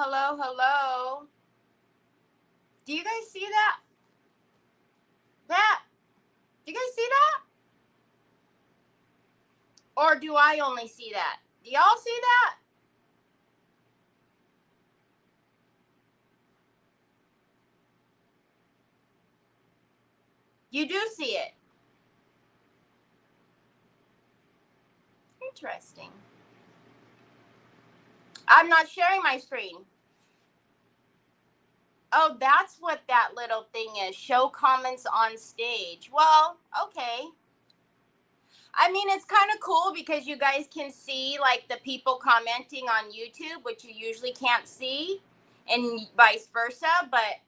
hello, hello. Do you guys see that? That? Do you guys see that? Or do I only see that? Do y'all see that? You do see it. Interesting. I'm not sharing my screen. Oh, that's what that little thing is. Show comments on stage. Well, okay. I mean, it's kind of cool because you guys can see like the people commenting on YouTube, which you usually can't see, and vice versa. But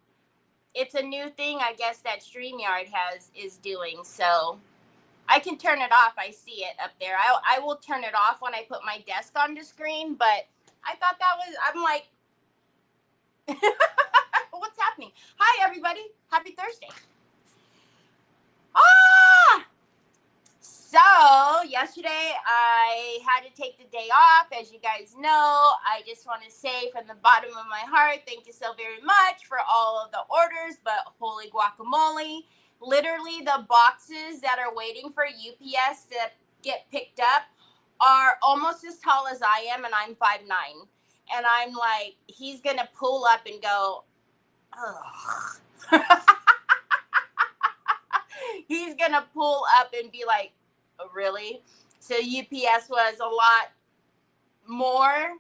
it's a new thing, I guess, that StreamYard is doing. So I can turn it off. I see it up there. I will turn it off when I put my desk on the screen. But I thought that was. I'm like, what's happening? Hi, everybody. Happy Thursday. Ah! So yesterday I had to take the day off, as you guys know. I just want to say from the bottom of my heart, thank you so very much for all of the orders, but holy guacamole. Literally the boxes that are waiting for UPS to get picked up are almost as tall as I am, and I'm 5'9". And I'm like, he's going to pull up and go, ugh. He's going to pull up and be like, really? So UPS was a lot more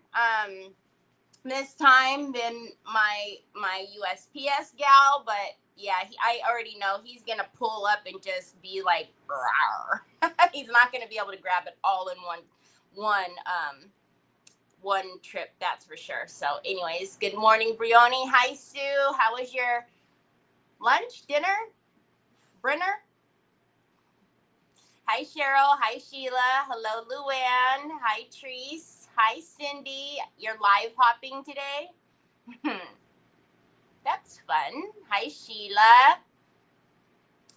this time than my USPS gal, but yeah, I already know he's gonna pull up and just be like, he's not gonna be able to grab it all in one trip, that's for sure. So anyways, good morning, Brioni. Hi, Sue. How was your lunch, dinner, Brenner? Hi, Cheryl. Hi, Sheila. Hello, Luann. Hi, Treese. Hi, Cindy. You're live hopping today? That's fun. Hi, Sheila.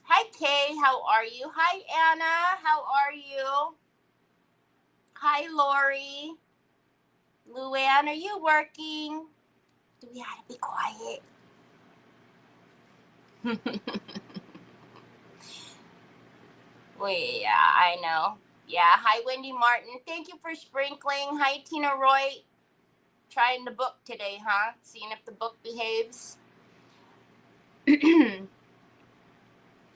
Hi, Kay. How are you? Hi, Anna. How are you? Hi, Lori. Luann, are you working? Do we have to be quiet? Wait, yeah, I know. Yeah, hi, Wendy Martin. Thank you for sprinkling. Hi, Tina Roy. Trying the book today, huh? Seeing if the book behaves.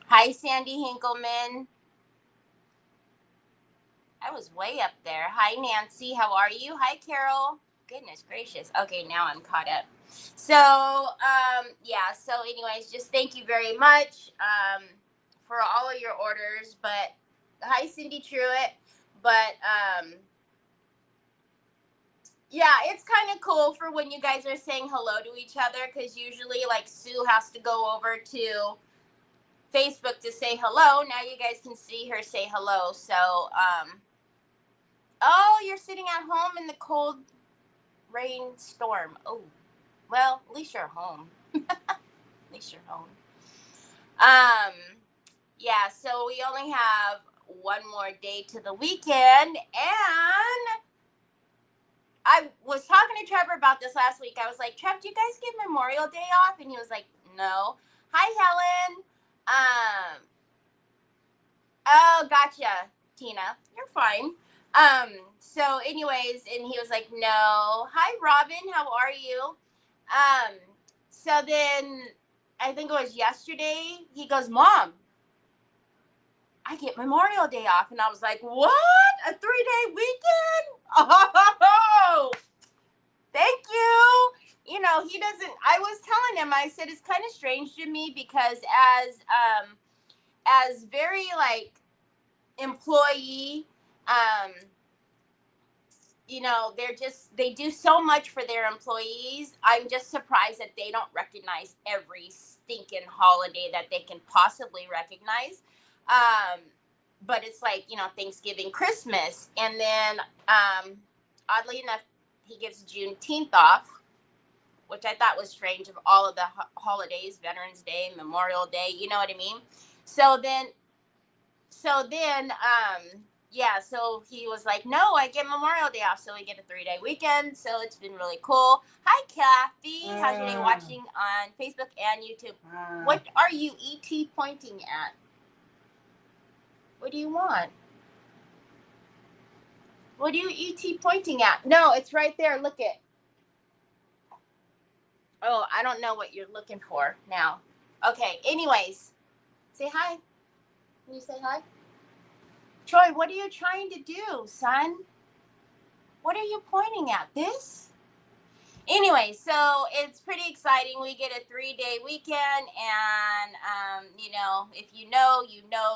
Hi, Sandy Hinkleman. I was way up there. Hi, Nancy. How are you? Hi, Carol. Goodness gracious. Okay, now I'm caught up. So, yeah. So, anyways, just thank you very much for all of your orders. But hi, Cindy Truitt. But yeah, it's kind of cool for when you guys are saying hello to each other, because usually, like, Sue has to go over to Facebook to say hello. Now you guys can see her say hello. So, oh, you're sitting at home in the cold rainstorm. Oh, well, at least you're home. At least you're home. Yeah, so we only have one more day to the weekend, and I was talking to Trevor about this last week. I was like, Trev, do you guys get Memorial Day off? And he was like, no. Hi, Helen. Oh, gotcha, Tina. You're fine. So anyways, and he was like, no. Hi, Robin. How are you? So then I think it was yesterday, he goes, Mom, I get Memorial Day off. And I was like, what? A 3-day weekend? Oh, thank you. You know, he doesn't, I was telling him, I said, it's kind of strange to me because as very like employee, you know, they do so much for their employees. I'm just surprised that they don't recognize every stinking holiday that they can possibly recognize. But it's like, you know, Thanksgiving, Christmas, and then oddly enough, he gives Juneteenth off, which I thought was strange of all of the holidays, Veterans Day, Memorial Day, you know what I mean? So then yeah, so he was like, no, I get Memorial Day off, so we get a 3-day weekend. So it's been really cool. Hi, Kathy. How's your day watching on Facebook and YouTube? What are you ET pointing at? What do you want? What are you ET pointing at? No, it's right there. Look it. Oh, I don't know what you're looking for now. Okay, anyways, say hi. Can you say hi? Troy, what are you trying to do, son? What are you pointing at? This? Anyway, so it's pretty exciting. We get a 3-day weekend, and you know, if you know,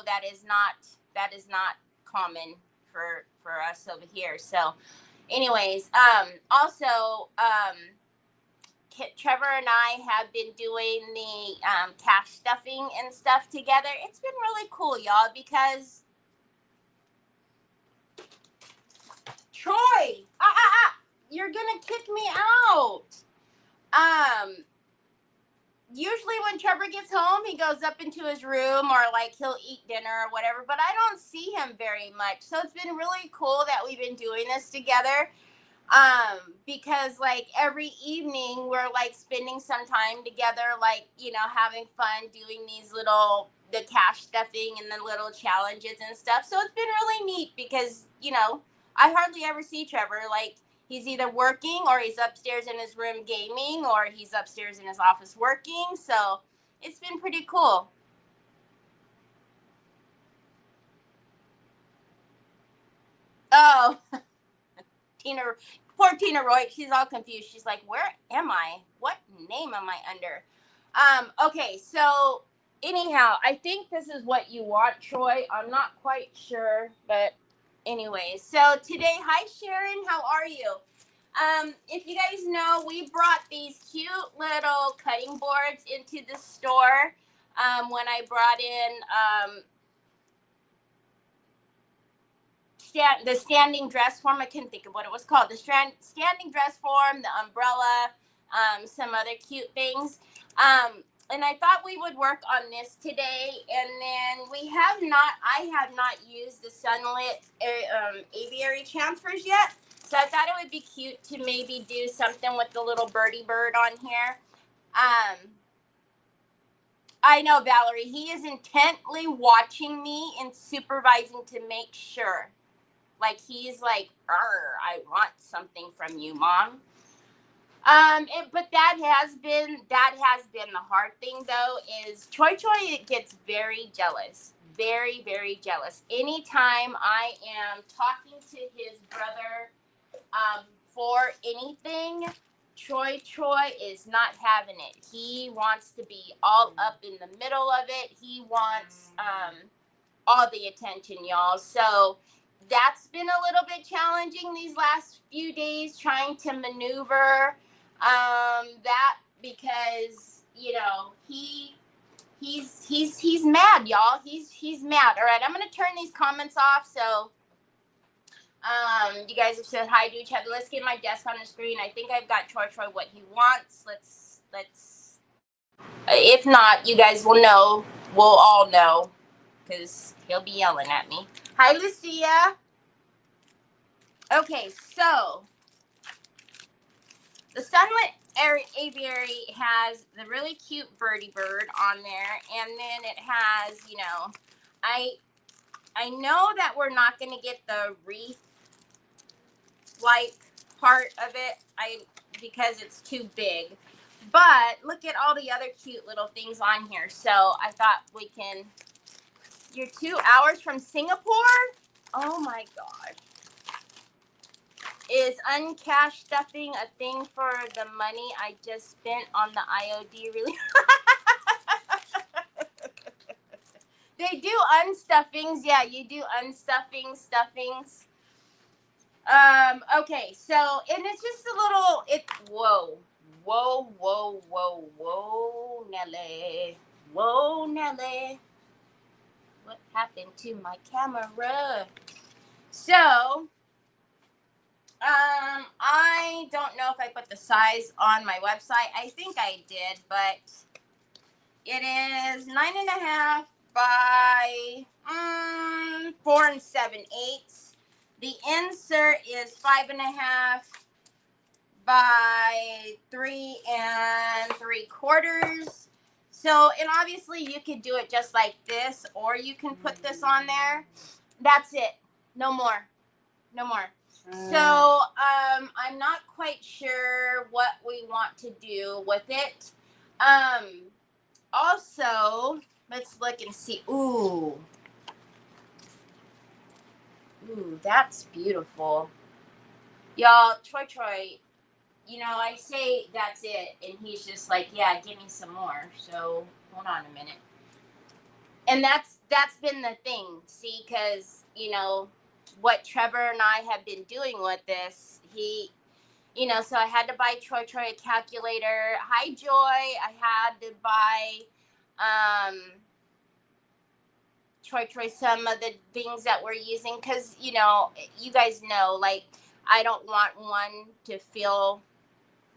that is not common for us over here. So, anyways, also, Trevor and I have been doing the cash stuffing and stuff together. It's been really cool, y'all, because Troy, you're gonna kick me out. Usually when Trevor gets home, he goes up into his room or like he'll eat dinner or whatever, but I don't see him very much. So it's been really cool that we've been doing this together. Because like every evening we're like spending some time together, like, you know, having fun doing the cash stuffing and the little challenges and stuff. So it's been really neat because, you know, I hardly ever see Trevor. Like, he's either working or he's upstairs in his room gaming or he's upstairs in his office working. So it's been pretty cool. Oh, poor Tina Roy. She's all confused. She's like, where am I? What name am I under? Okay, so anyhow, I think this is what you want, Troy. I'm not quite sure, but anyway. So today, hi Sharon, how are you? If you guys know, we brought these cute little cutting boards into the store when I brought in the standing dress form. I couldn't think of what it was called. The standing dress form, the umbrella, some other cute things. And I thought we would work on this today. And then I have not used the sunlit aviary transfers yet. So I thought it would be cute to maybe do something with the little birdie bird on here. I know, Valerie, he is intently watching me and supervising to make sure. Like, he's like, I want something from you, Mom. But that has been the hard thing, though, is Choi gets very jealous. Very, very jealous. Anytime I am talking to his brother for anything, Troy is not having it. He wants to be all up in the middle of it. He wants all the attention, y'all. So that's been a little bit challenging these last few days, trying to maneuver that, because, you know, he's mad, y'all. He's mad. All right, I'm gonna turn these comments off. So you guys have said hi to each other. Let's get my desk on the screen. I think I've got Troy what he wants. Let's if not, you guys will know. We'll all know, because he'll be yelling at me. Hi, Lucia. Okay, so the sunlit aviary has the really cute birdie bird on there, and then it has, you know, I know that we're not going to get the wreath like part of it, because it's too big. But look at all the other cute little things on here. So I thought we can. You're 2 hours from Singapore? Oh my God. Is uncash stuffing a thing for the money I just spent on the IOD really? They do unstuffings. Yeah, you do stuffings. Okay, so, and it's just a little, whoa, Nelly. Whoa, Nelly. What happened to my camera? So, I don't know if I put the size on my website. I think I did, but it is 9.5 by 4 4 7/8. The insert is 5.5 by 3 3/4. So, and obviously you could do it just like this, or you can put this on there. That's it. No more. No more. So, I'm not quite sure what we want to do with it. Also, let's look and see. Ooh, that's beautiful. Y'all, Troy, you know, I say that's it, and he's just like, yeah, give me some more. So, hold on a minute. And that's been the thing, see, because, you know, what Trevor and I have been doing with this, you know, so I had to buy Troy a calculator. Hi, Joy. I had to buy Troy some of the things that we're using because, you know, you guys know, like, I don't want one to feel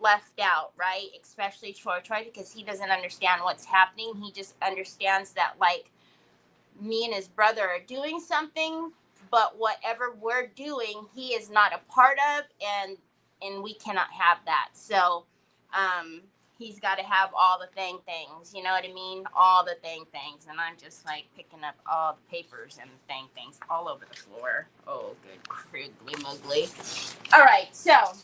left out, right? Especially Troy because he doesn't understand what's happening. He just understands that, like, me and his brother are doing something, but whatever we're doing, he is not a part of, and we cannot have that. So he's got to have all the things, you know what I mean? All the things. And I'm just like picking up all the papers and things all over the floor. Oh, good criggly muggly. All right, so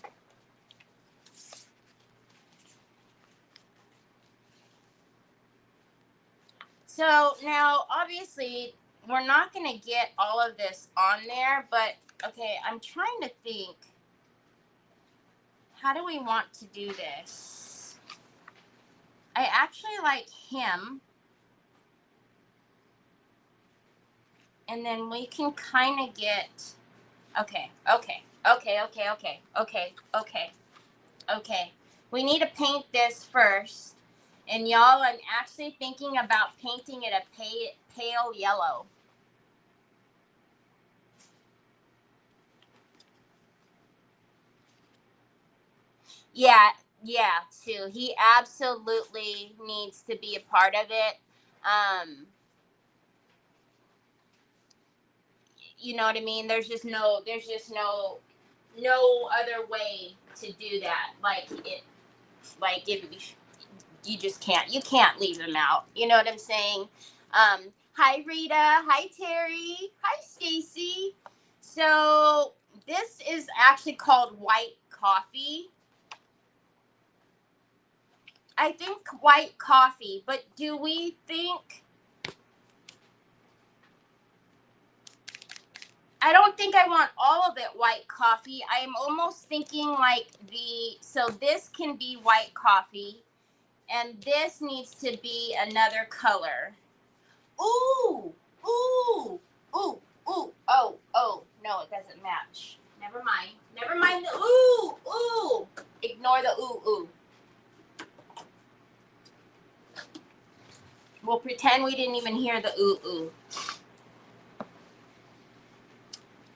now obviously we're not going to get all of this on there, but okay, I'm trying to think, how do we want to do this? I actually like him. And then we can kind of get, okay. We need to paint this first. And y'all, I'm actually thinking about painting it a pale yellow. Yeah, Sue. He absolutely needs to be a part of it. You know what I mean? There's just no other way to do that. You just can't. You can't leave him out. You know what I'm saying? Hi Rita. Hi Terry. Hi Stacy. So this is actually called white coffee. I think white coffee, but do we think? I don't think I want all of it white coffee. I'm almost thinking like so this can be white coffee, and this needs to be another color. Ooh. Oh, no, it doesn't match. Never mind the ooh. Ignore the ooh. We'll pretend we didn't even hear the ooh.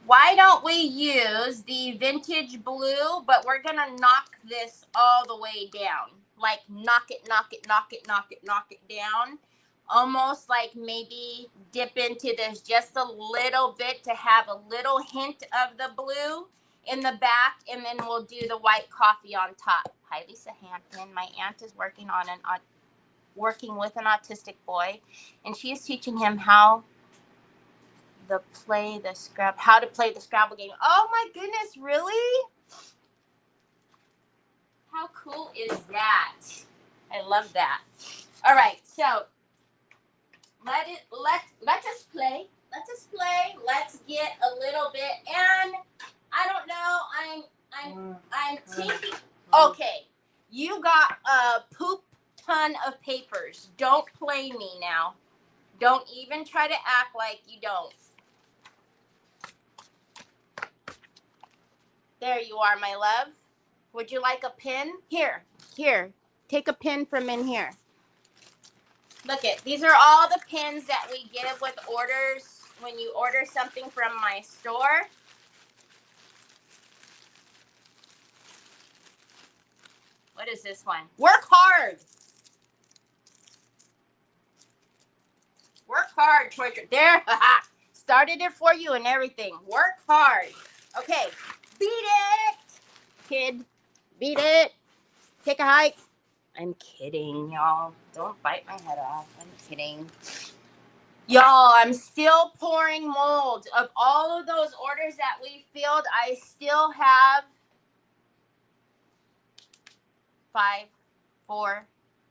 Why don't we use the vintage blue, but we're going to knock this all the way down. Like knock it down. Almost like maybe dip into this just a little bit to have a little hint of the blue in the back, and then we'll do the white coffee on top. Hi, Lisa Hampton. My aunt is working with an autistic boy, and she is teaching him how to play the Scrabble game. Oh my goodness, really? How cool is that? I love that. All right, so let us play. Let's get a little bit, and I don't know, I'm thinking, okay, you got a poop ton of papers. Don't play me now. Don't even try to act like you don't. There you are, my love. Would you like a pin? Here. Take a pin from in here. Look it. These are all the pins that we give with orders when you order something from my store. What is this one? Work hard. Work hard, Troy. There. started it for you and everything. Work hard. Okay, beat it, kid. Beat it. Take a hike. I'm kidding, y'all. Don't bite my head off. I'm kidding. Y'all, I'm still pouring molds. Of all of those orders that we filled, I still have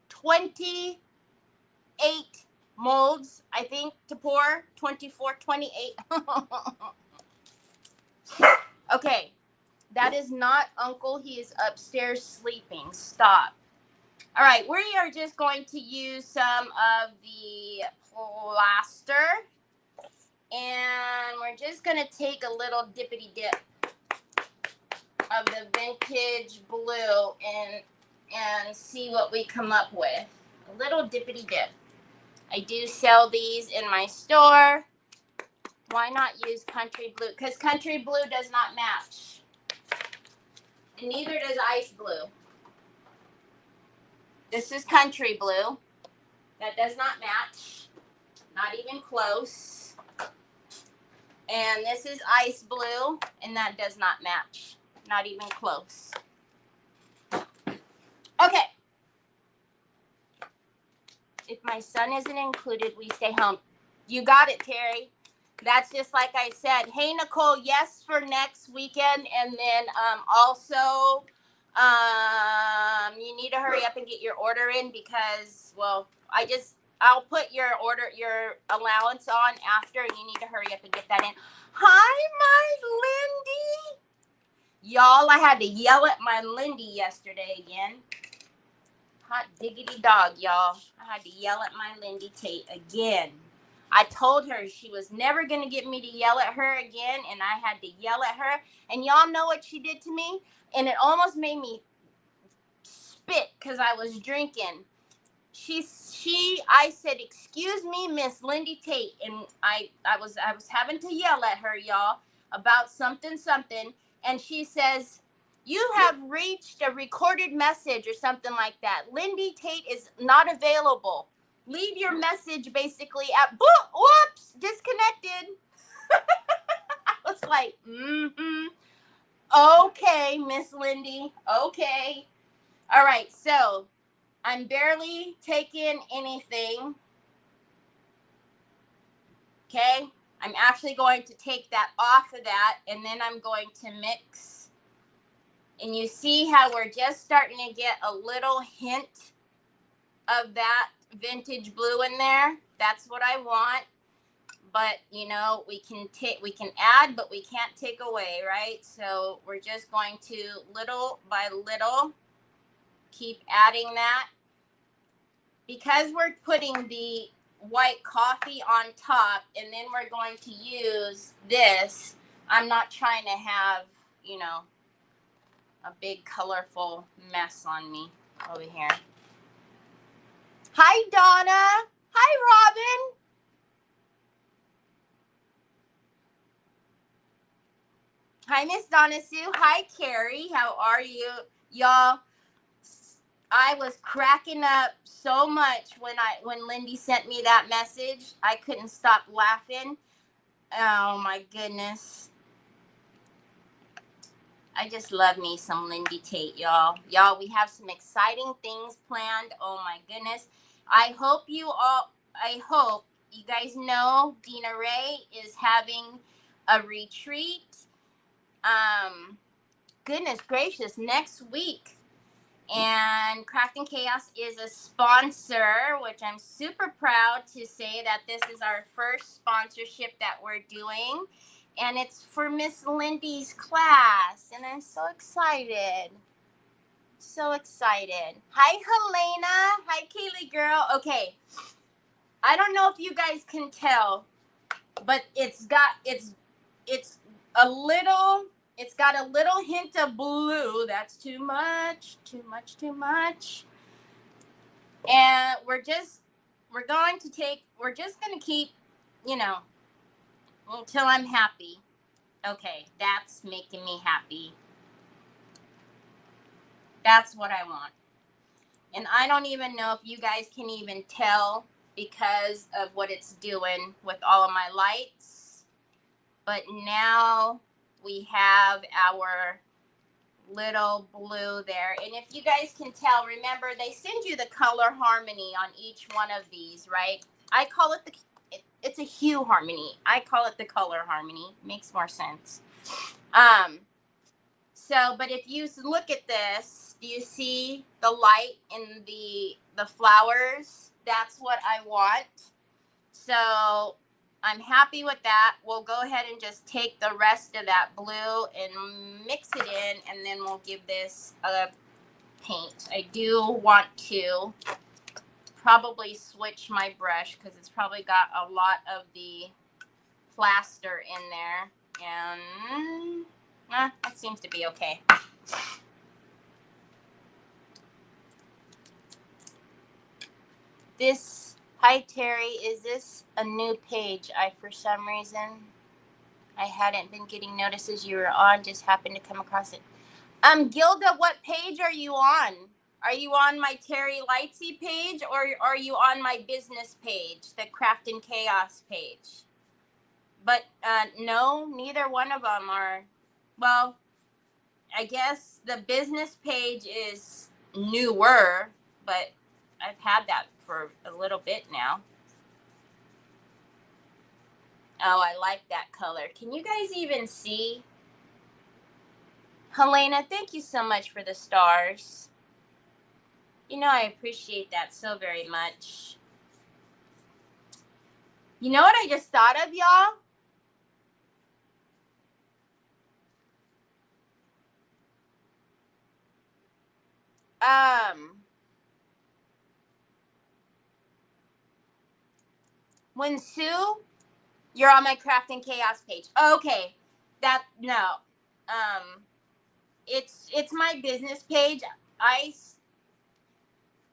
28 molds, I think, to pour. 24, 28. Okay, that is not Uncle. He is upstairs sleeping. Stop. All right, we are just going to use some of the plaster, and we're just going to take a little dippity dip of the vintage blue and see what we come up with. A little dippity dip. I do sell these in my store. Why not use country blue? Because country blue does not match. And neither does ice blue. This is country blue. That does not match. Not even close. And this is ice blue. And that does not match. Not even close. Okay. If my son isn't included, we stay home. You got it, Terry. That's just like I said. Hey, Nicole, yes for next weekend. And then also, you need to hurry up and get your order in because, well, I'll put your allowance on after, and you need to hurry up and get that in. Hi, my Lindy. Y'all, I had to yell at my Lindy yesterday again. Hot diggity dog, y'all. I had to yell at my Lindy Tate again. I told her she was never going to get me to yell at her again, and I had to yell at her. And y'all know what she did to me? And it almost made me spit because I was drinking. I said, "Excuse me, Miss Lindy Tate," and I was having to yell at her, y'all, about something, and she says, "You have reached a recorded message," or something like that. Lindy Tate is not available. Leave your message basically at whoops, disconnected. I was like, okay, Miss Lindy, okay. All right, so I'm barely taking anything. Okay, I'm actually going to take that off of that, and then I'm going to mix. And you see how we're just starting to get a little hint of that vintage blue in there. That's what I want. But you know, we can add, but we can't take away, right? So we're just going to little by little keep adding that. Because we're putting the white coffee on top, and then we're going to use this, I'm not trying to have, you know, a big colorful mess on me over here. Hi, Donna. Hi, Robin. Hi, Miss Donna Sue. Hi, Carrie. How are you? Y'all, I was cracking up so much when Lindy sent me that message. I couldn't stop laughing. Oh, my goodness. I just love me some Lindy Tate, y'all. Y'all, we have some exciting things planned. Oh, my goodness. I hope you guys know Dina Ray is having a retreat. Goodness gracious, next week. And Craft and Chaos is a sponsor, which I'm super proud to say that this is our first sponsorship that we're doing. And it's for Miss Lindy's class. And I'm so excited. So excited. Hi, Helena. Hi, Kaylee girl. Okay. I don't know if you guys can tell, but it's got a little hint of blue. That's too much. And we're just going to keep, you know, until I'm happy. Okay, that's making me happy. That's what I want. And I don't even know if you guys can even tell because of what it's doing with all of my lights. But now we have our little blue there. And if you guys can tell, remember they send you the color harmony on each one of these, right? I call it it's a hue harmony. I call it the color harmony. Makes more sense. So, but if you look at this, do you see the light in the flowers? That's what I want. So I'm happy with that. We'll go ahead and just take the rest of that blue and mix it in, and then we'll give this a paint. I do want to probably switch my brush because it's probably got a lot of the plaster in there, and that seems to be okay. This, hi Terry, is this a new page? For some reason, I hadn't been getting notices you were on, just happened to come across it. Gilda, what page are you on? Are you on my Terry Lightsey page, or are you on my business page, the Craft and Chaos page? But no, neither one of them are. Well, I guess the business page is newer, but I've had that for a little bit now. Oh, I like that color. Can you guys even see? Helena, thank you so much for the stars. You know, I appreciate that so very much. You know what I just thought of, y'all? When Sue, you're on my Craft and Chaos page. Okay, it's my business page.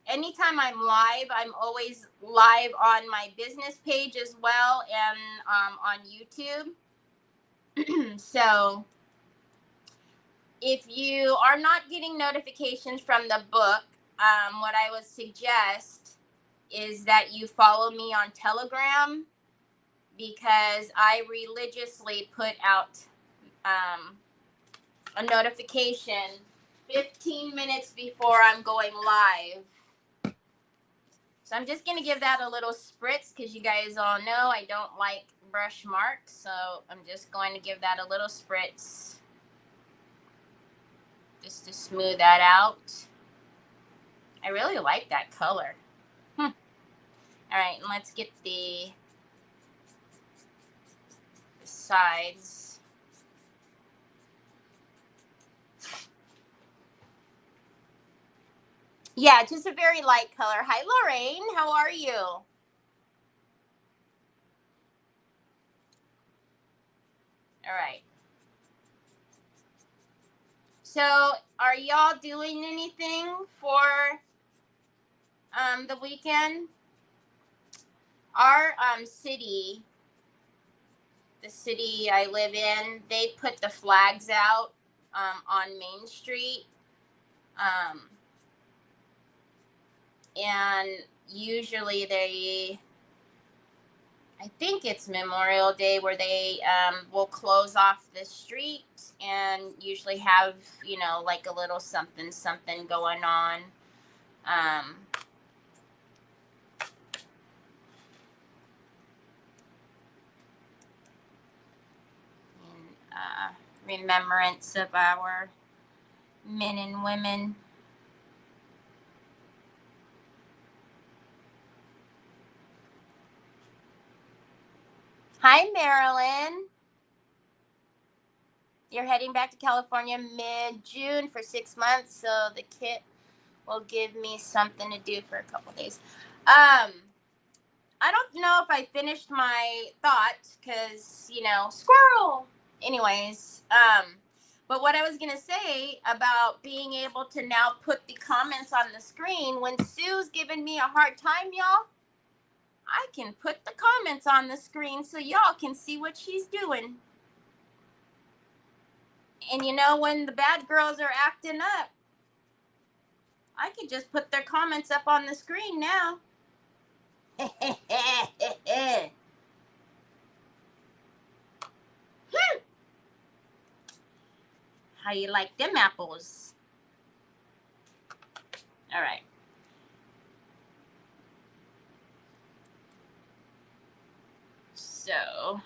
Anytime I'm live, I'm always live on my business page as well, and on YouTube. So if you are not getting notifications from the book, what I would suggest is that you follow me on Telegram, because I religiously put out a notification 15 minutes before I'm going live. So I'm just going to give that a little spritz, because you guys all know I don't like brush marks. So I'm just going to give that a little spritz just to smooth that out. I really like that color. All right, and let's get the sides. Yeah, just a very light color. Hi, Lorraine. How are you? All right. So, are y'all doing anything for the weekend? Our city, the city I live in, they put the flags out on Main Street. And usually I think it's Memorial Day, where they will close off the street and usually have, like a little something going on. In remembrance of our men and women. Hi, Marilyn. You're heading back to California mid-June for 6 months, so the kit will give me something to do for a couple days. I don't know if I finished my thought, because, squirrel. Anyways, but what I was going to say about being able to now put the comments on the screen, when Sue's giving me a hard time, y'all, I can put the comments on the screen so y'all can see what she's doing. And when the bad girls are acting up, I can just put their comments up on the screen now. How you like them apples? All right. So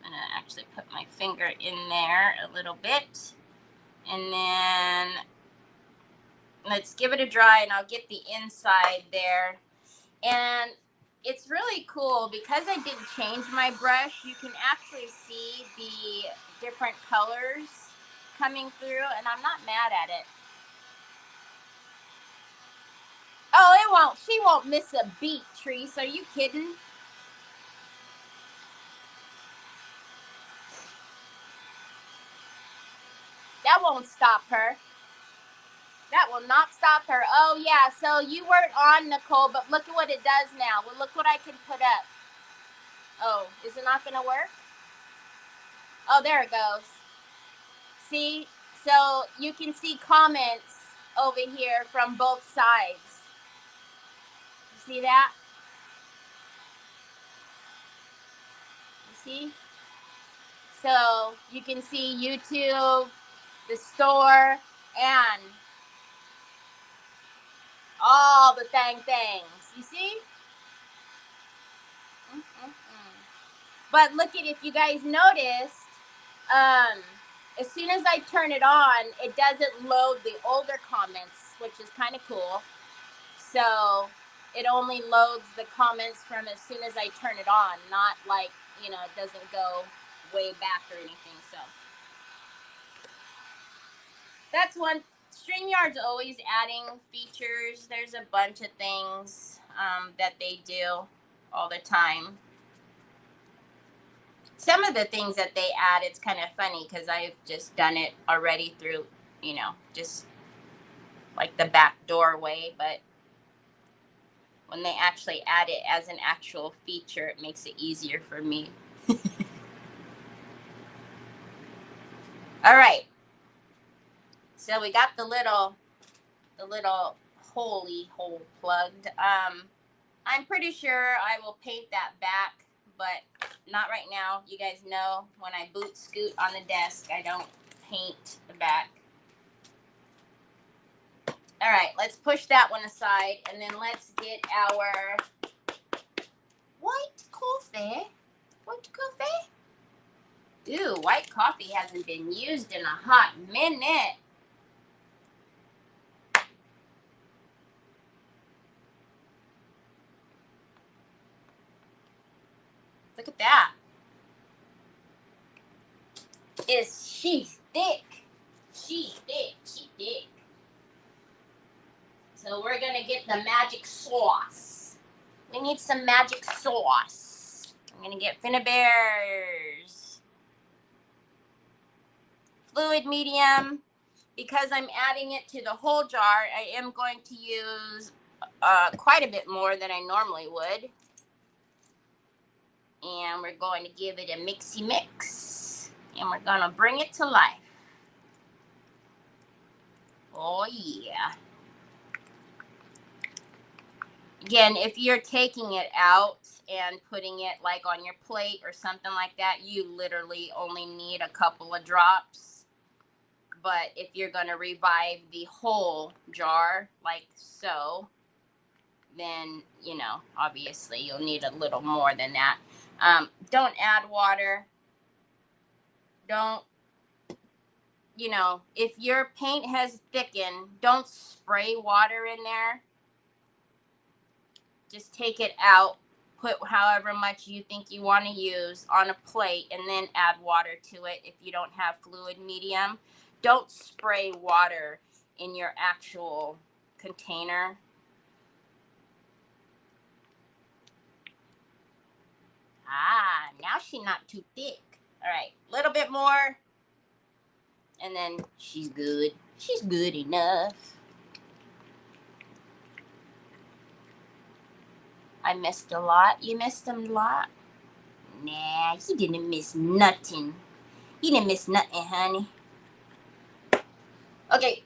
I'm gonna actually put my finger in there a little bit, and then let's give it a dry, and I'll get the inside there. And it's really cool because I didn't change my brush. You can actually see the different colors coming through, and I'm not mad at it. Oh, it won't. She won't miss a beat, Treese. Are you kidding? That won't stop her. That will not stop her. Oh, yeah. So you weren't on, Nicole, but look at what it does now. Well, look what I can put up. Oh, is it not going to work? Oh, there it goes. See? So you can see comments over here from both sides. You see that? You see? So you can see YouTube, the store, and all the things. You see? But look at, if you guys noticed, as soon as I turn it on, it doesn't load the older comments, which is kind of cool. So it only loads the comments from as soon as I turn it on, not like, you know, it doesn't go way back or anything. So that's one. StreamYard's always adding features. There's a bunch of things that they do all the time. Some of the things that they add, it's kind of funny because I've just done it already through, you know, just like the back doorway. But when they actually add it as an actual feature, it makes it easier for me. All right. So we got the little holy hole plugged. I'm pretty sure I will paint that back, but not right now. You guys know when I boot scoot on the desk, I don't paint the back. All right, let's push that one aside, and then let's get our white coffee. White coffee? Ooh, white coffee hasn't been used in a hot minute. Look at that. She's thick. She's thick. She's thick. So we're going to get the magic sauce. We need some magic sauce. I'm going to get Finnabare's fluid medium. Because I'm adding it to the whole jar, I am going to use quite a bit more than I normally would. And we're going to give it a mixy mix. And we're going to bring it to life. Oh, yeah. Again, if you're taking it out and putting it like on your plate or something like that, you literally only need a couple of drops. But if you're going to revive the whole jar like so, then, you know, obviously you'll need a little more than that. Don't add water. Don't, you know, if your paint has thickened, don't spray water in there. Just take it out, put however much you think you want to use on a plate, and then add water to it if you don't have fluid medium. Don't spray water in your actual container. Ah, now she's not too thick. All right, a little bit more. And then she's good. She's good enough. I missed a lot. You missed a lot? Nah, you didn't miss nothing. You didn't miss nothing, honey. Okay.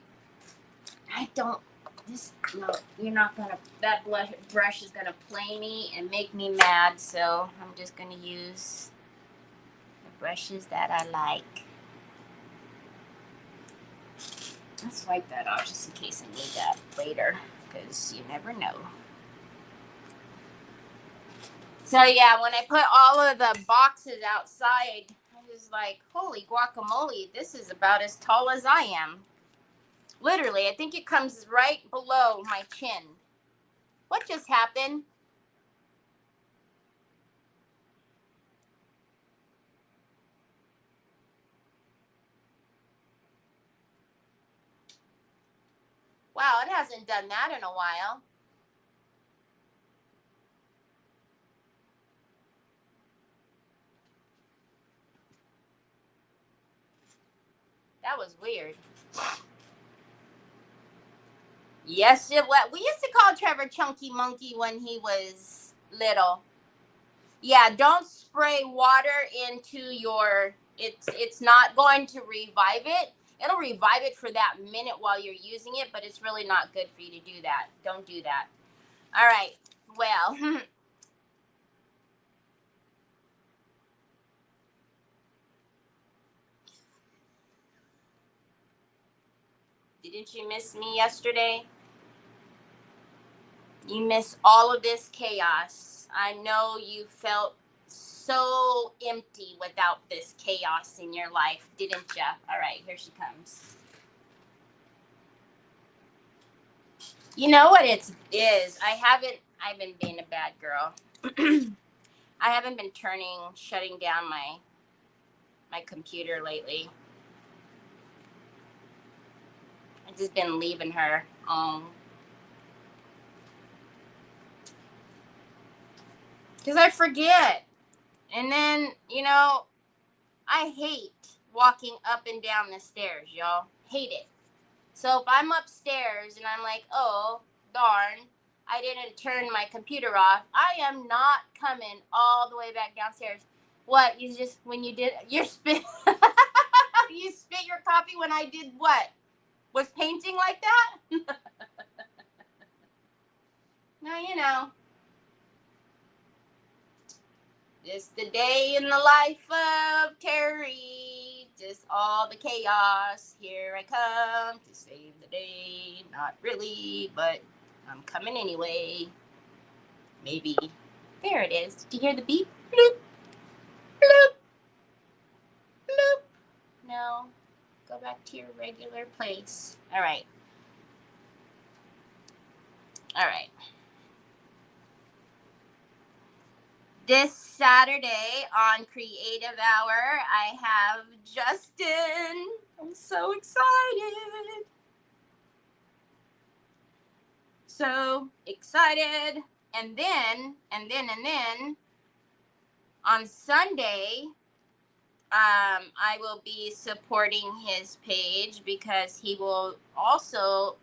No, you're not gonna, that brush is gonna play me and make me mad, so I'm just gonna use the brushes that I like. Let's wipe that off just in case I need that later, because you never know. So yeah, when I put all of the boxes outside, I was like, holy guacamole, this is about as tall as I am. Literally, I think it comes right below my chin. What just happened? Wow, it hasn't done that in a while. That was weird. Yes, it was. We used to call Trevor Chunky Monkey when he was little. Yeah, don't spray water into your. It's not going to revive it. It'll revive it for that minute while you're using it, but it's really not good for you to do that. Don't do that. All right. Well, didn't you miss me yesterday? You missed all of this chaos. I know you felt so empty without this chaos in your life, didn't you? All right, here she comes. You know what it is? I've been being a bad girl. I haven't been shutting down my computer lately. I've just been leaving her. Because I forget. And then, I hate walking up and down the stairs, y'all. Hate it. So if I'm upstairs and I'm like, oh, darn, I didn't turn my computer off, I am not coming all the way back downstairs. What? You just, when you did, you spit, you spit your coffee when I did what? Was painting like that? No, just the day in the life of Terry. Just all the chaos. Here I come to save the day. Not really, but I'm coming anyway. Maybe. There it is. Do you hear the beep? Bloop. Bloop. Bloop. No. Go back to your regular place. All right. All right. This Saturday on Creative Hour, I have Justin. I'm so excited. So excited. And then, on Sunday, I will be supporting his page because he will also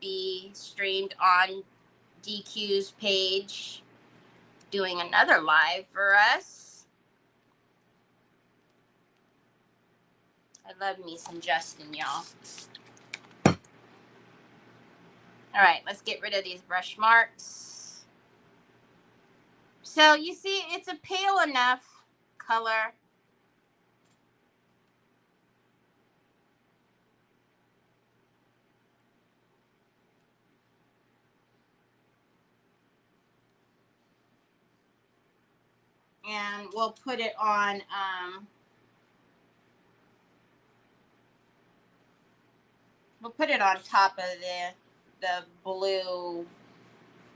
be streamed on DQ's page doing another live for us. I love me some Justin, y'all. All right, let's get rid of these brush marks. So you see, it's a pale enough color. And we'll put it on top of the blue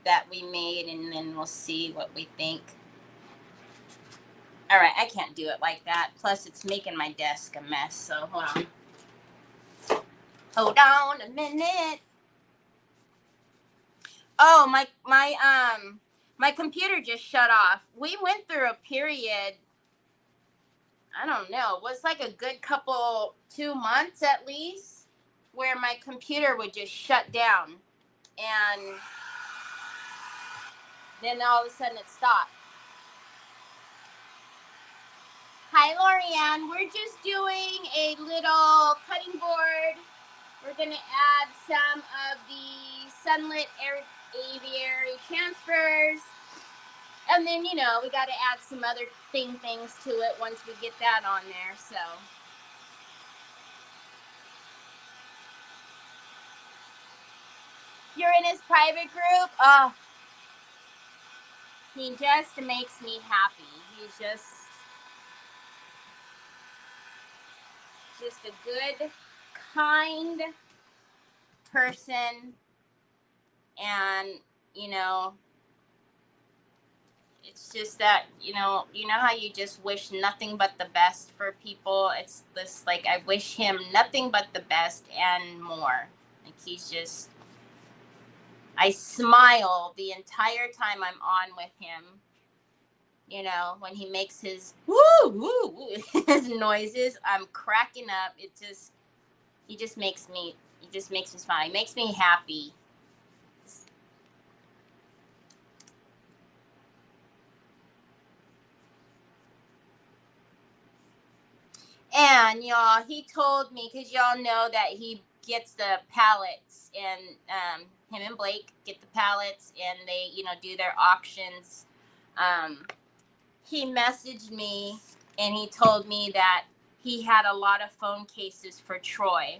that we made, and then we'll see what we think. All right, I can't do it like that. Plus, it's making my desk a mess. So hold on. Hold on a minute. Oh, my computer just shut off. We went through a period. I don't know. It was like a good 2 months at least, where my computer would just shut down, and then all of a sudden it stopped. Hi, Lorianne. We're just doing a little cutting board. We're going to add some of the sunlit aviary transfers. And then, we got to add some other things to it once we get that on there. So you're in his private group, oh, he just makes me happy. He's just a good, kind person. And, you know, it's just that, you know how you just wish nothing but the best for people. It's this, like, I wish him nothing but the best and more. Like, he's just, I smile the entire time I'm on with him. You know, when he makes his woo, woo, woo, his noises, I'm cracking up. He just makes me smile. He makes me happy. And y'all, he told me, because y'all know that he gets the pallets, and him and Blake get the pallets, and they, do their auctions. He messaged me, and he told me that he had a lot of phone cases for Troy,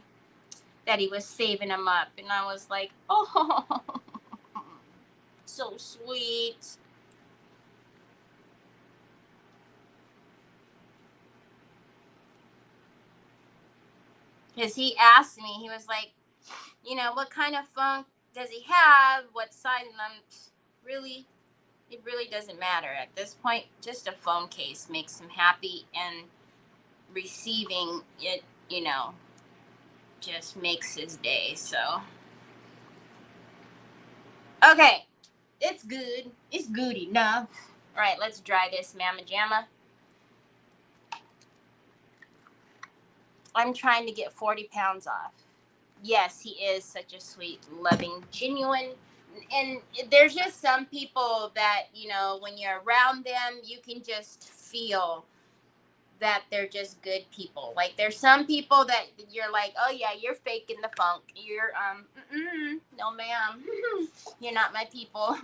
that he was saving them up. And I was like, oh, so sweet. Because he asked me, he was like, what kind of phone does he have? What size? And I'm really, it really doesn't matter at this point. Just a phone case makes him happy, and receiving it, just makes his day. So, okay, it's good. It's good enough. All right, let's dry this mamma jamma. I'm trying to get 40 pounds off. Yes, he is such a sweet, loving, genuine. And there's just some people that, when you're around them, you can just feel that they're just good people. Like, there's some people that you're like, oh yeah, you're faking the funk. You're, no ma'am. You're not my people.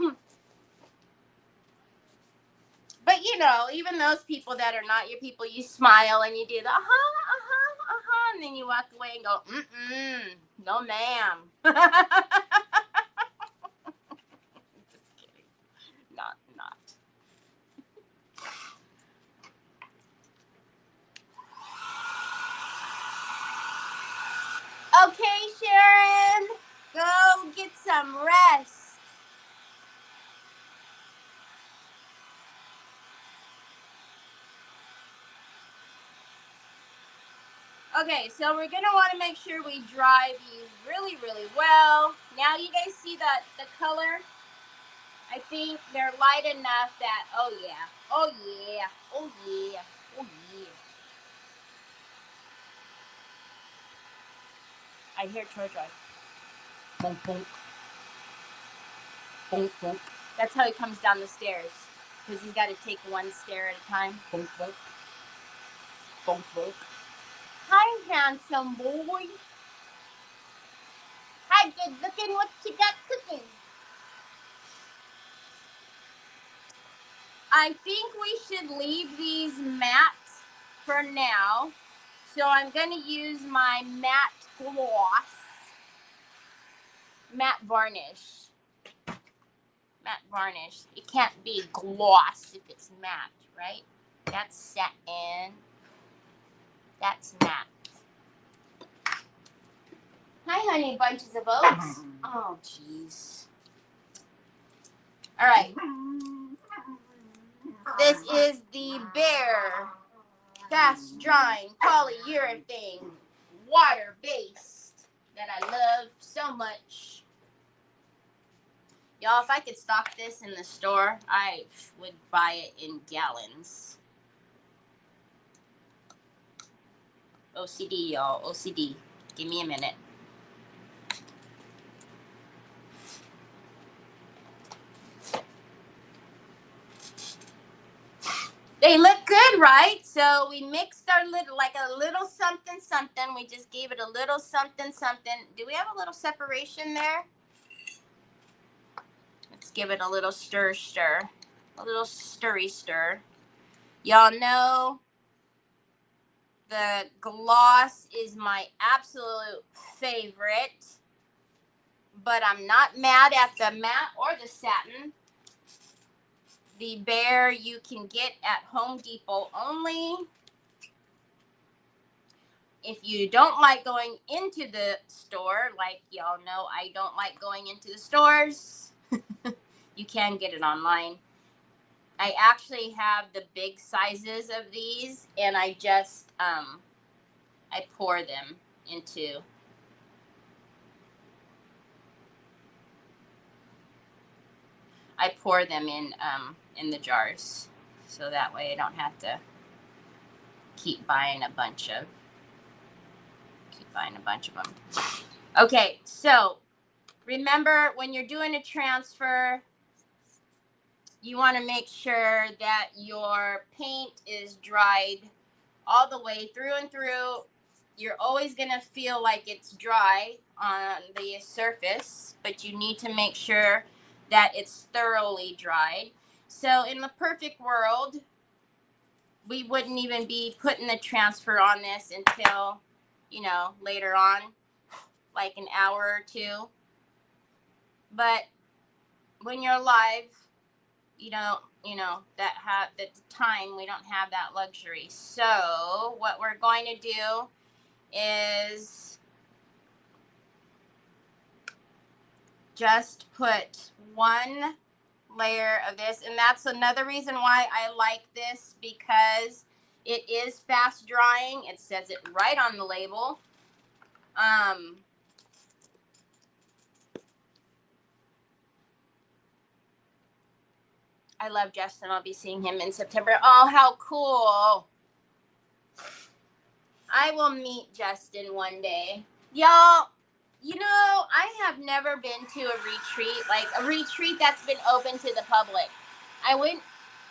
But, even those people that are not your people, you smile and you do the and then you walk away and go, no ma'am. Just kidding. Not. Okay, Sharon, go get some rest. Okay, so we're gonna want to make sure we dry these really, really well. Now you guys see the color? I think they're light enough that, oh yeah, oh yeah, oh yeah, oh yeah. I hear Troy drive. Bonk, bonk. Bonk, bonk. That's how he comes down the stairs, because he's got to take one stair at a time. Bonk, bonk. Bonk, bonk. Hi, handsome boy. Hi, good looking. What you got cooking? I think we should leave these matte for now. So I'm going to use my matte gloss, matte varnish. Matte varnish. It can't be gloss if it's matte, right? That's satin. That's matte. Hi, honey, bunches of oats. Oh, jeez. All right. This is the Bear fast drying polyurethane water based that I love so much. Y'all, if I could stock this in the store, I would buy it in gallons. OCD, y'all. OCD. Give me a minute. They look good, right? So we mixed our little, like a little something, something. We just gave it a little something, something. Do we have a little separation there? Let's give it a little stir. A little stir. Y'all know the gloss is my absolute favorite. but I'm not mad at the matte or the satin. The Bear you can get at Home Depot only. If you don't like going into the store, like y'all know I don't like going into the stores, you can get it online. I actually have the big sizes of these, and I just, I pour them into, in the jars. So that way I don't have to keep buying a bunch of them. Okay, so remember when you're doing a transfer, you want to make sure that your paint is dried all the way through and through. You're always going to feel like it's dry on the surface, but you need to make sure that it's thoroughly dried. So in the perfect world, we wouldn't even be putting the transfer on this until, later on, like an hour or two. But when you're live, at the time we don't have that luxury. So what we're going to do is just put one layer of this, and that's another reason why I like this, because it is fast drying. It says it right on the label. I love Justin. I'll be seeing him in September. Oh, how cool. I will meet Justin one day. Y'all, I have never been to a retreat that's been open to the public. I went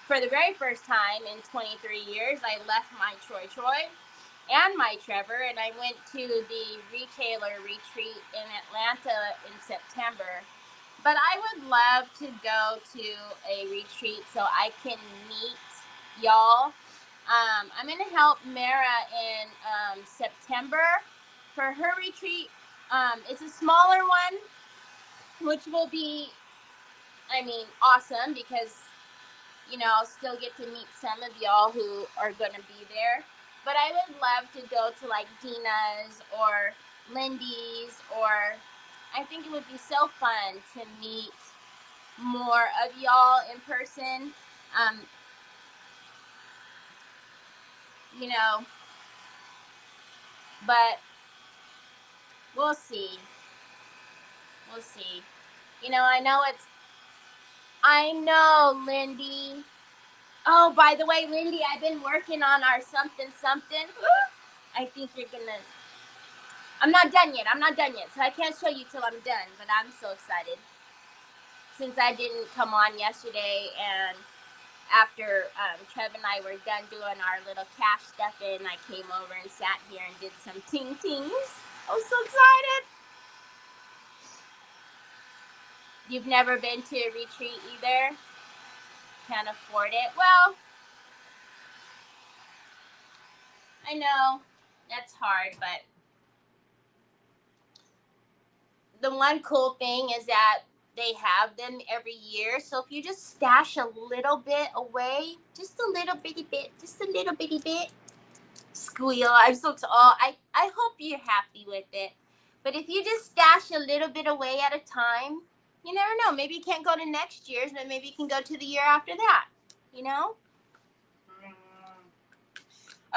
for the very first time in 23 years. I left my Troy and my Trevor, and I went to the retailer retreat in Atlanta in September. But I would love to go to a retreat so I can meet y'all. I'm going to help Mara in September for her retreat. It's a smaller one, which will be, awesome, because, I'll still get to meet some of y'all who are going to be there. But I would love to go to like Dina's or Lindy's, or I think it would be so fun to meet more of y'all in person. But we'll see. I know, Lindy. Oh, by the way, Lindy, I've been working on our something. I think you're gonna, I'm not done yet, so I can't show you till I'm done, but I'm so excited. Since I didn't come on yesterday, and after Trev and I were done doing our little cash stuffing, I came over and sat here and did some tings. I was so excited. You've never been to a retreat either? Can't afford it? Well, I know that's hard, but the one cool thing is that they have them every year. So if you just stash a little bit away, just a little bitty bit, squeal. I hope you're happy with it. But if you just stash a little bit away at a time, you never know. Maybe you can't go to next year's, but maybe you can go to the year after that,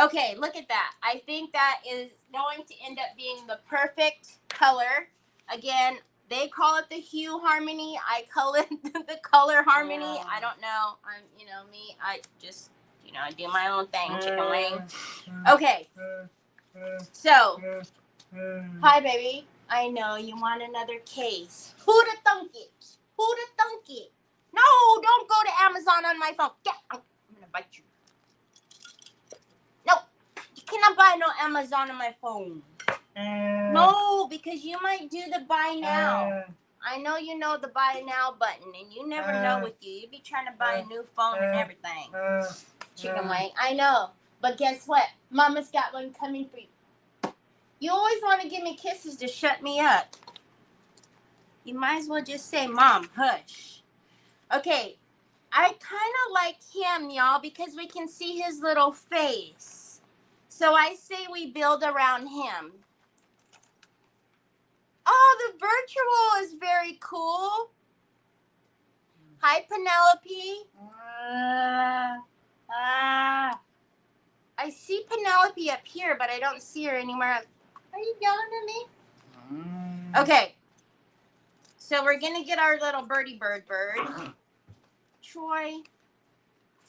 Okay, look at that. I think that is going to end up being the perfect color. Again, they call it the hue harmony. I call it the color harmony. I don't know. Me. I just, I do my own thing, chicken wing. Okay. So, hi, baby. I know you want another case. Who'da thunk it? No, don't go to Amazon on my phone. I'm going to bite you. No, you cannot buy no Amazon on my phone. No, because you might do the buy now. I know you know the buy now button, and you never know with you. You be trying to buy a new phone and everything. Chicken wing. I know. But guess what? Mama's got one coming for you. You always want to give me kisses to shut me up. You might as well just say, Mom, hush. Okay, I kind of like him, y'all, because we can see his little face. So I say we build around him. Oh, the virtual is very cool. Hi, Penelope. I see Penelope up here, but I don't see her anywhere else. Are you yelling at me? Okay. So we're going to get our little birdie bird. Troy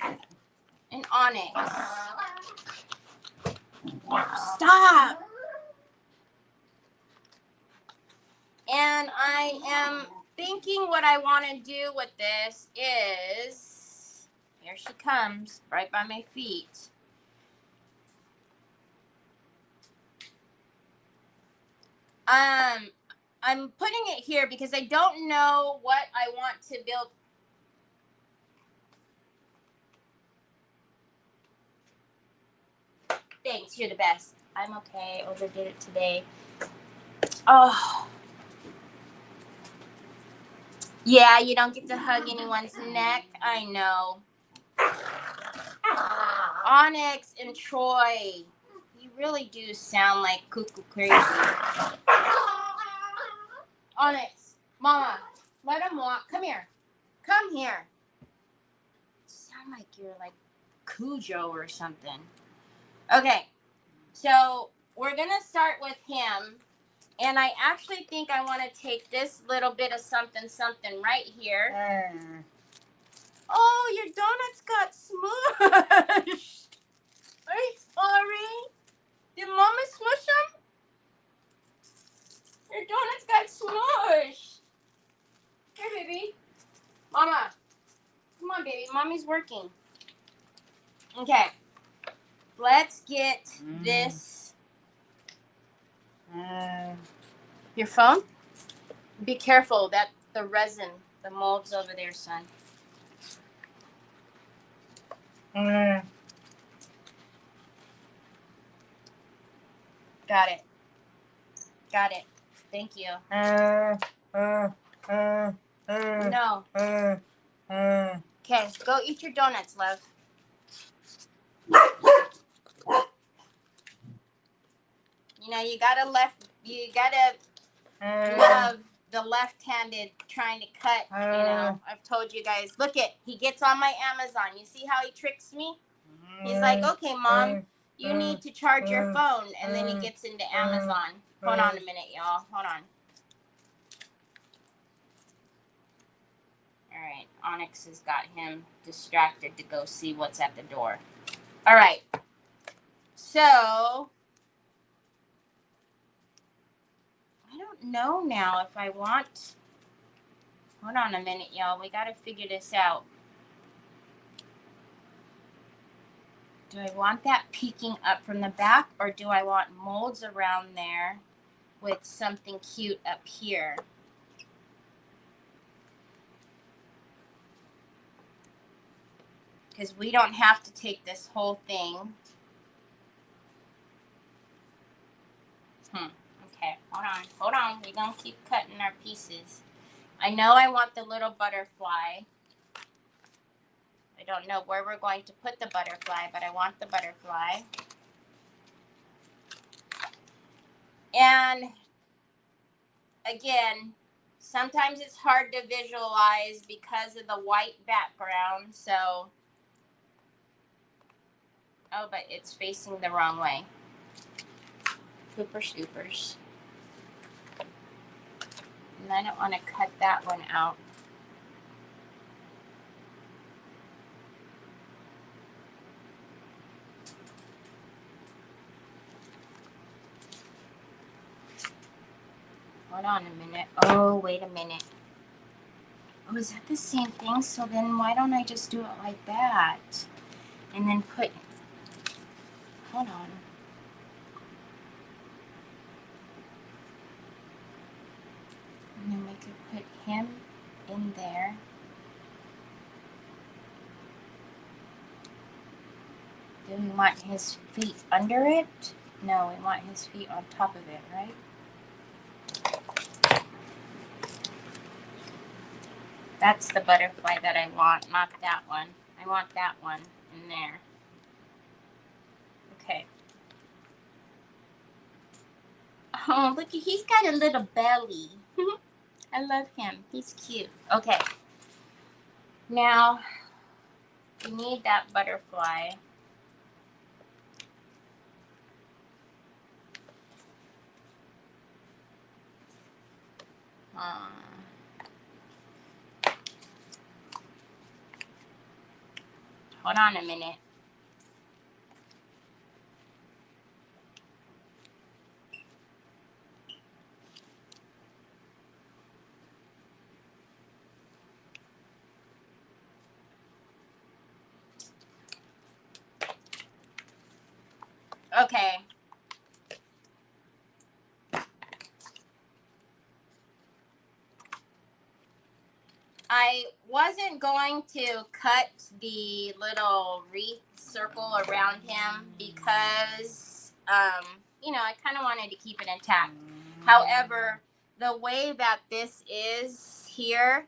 and Onyx. Stop. And I am thinking what I want to do with this is, here she comes, right by my feet. I'm putting it here because I don't know what I want to build. Thanks, you're the best. I'm okay. Overdid it today. Oh. Yeah, you don't get to hug anyone's neck. I know. Onyx and Troy. You really do sound like cuckoo crazy. Onyx, Mama, let him walk. Come here. Come here. You sound like you're like Cujo or something. Okay, so we're going to start with him. And I actually think I want to take this little bit of something right here. Oh, your donuts got smushed. Are you sorry? Did Mama smush them? Your donuts got smushed. Here, baby. Mama. Come on, baby. Mommy's working. Okay. Let's get this. Your phone? Be careful. That the resin, the mold's over there, son. Got it. Got it. Thank you. No. Okay, go eat your donuts, love. You know, you gotta love the left-handed trying to cut, you know. I've told you guys, look it, he gets on my Amazon. You see how he tricks me? He's like, okay, Mom, you need to charge your phone. And then he gets into Amazon. Hold on a minute, y'all. Hold on. All right, Onyx has got him distracted to go see what's at the door. All right. So, I don't know now if I want... Hold on a minute, y'all. We got to figure this out. Do I want that peeking up from the back, or do I want molds around there with something cute up here? Because we don't have to take this whole thing. Okay, hold on. We're going to keep cutting our pieces. I know I want the little butterfly. I don't know where we're going to put the butterfly, but I want the butterfly. And again, sometimes it's hard to visualize because of the white background, so... Oh, but it's facing the wrong way. Pooper scoopers. And I don't want to cut that one out. Hold on a minute. Oh, wait a minute. Oh, is that the same thing? So then why don't I just do it like that? And then put... Hold on. And then we could put him in there. Do we want his feet under it? No, we want his feet on top of it, right? That's the butterfly that I want, not that one. I want that one in there. Okay. Oh, look, he's got a little belly. I love him. He's cute. Okay. Now, we need that butterfly. Hold on a minute. Okay. I wasn't going to cut the little wreath circle around him because, you know, I kind of wanted to keep it intact. However, the way that this is here,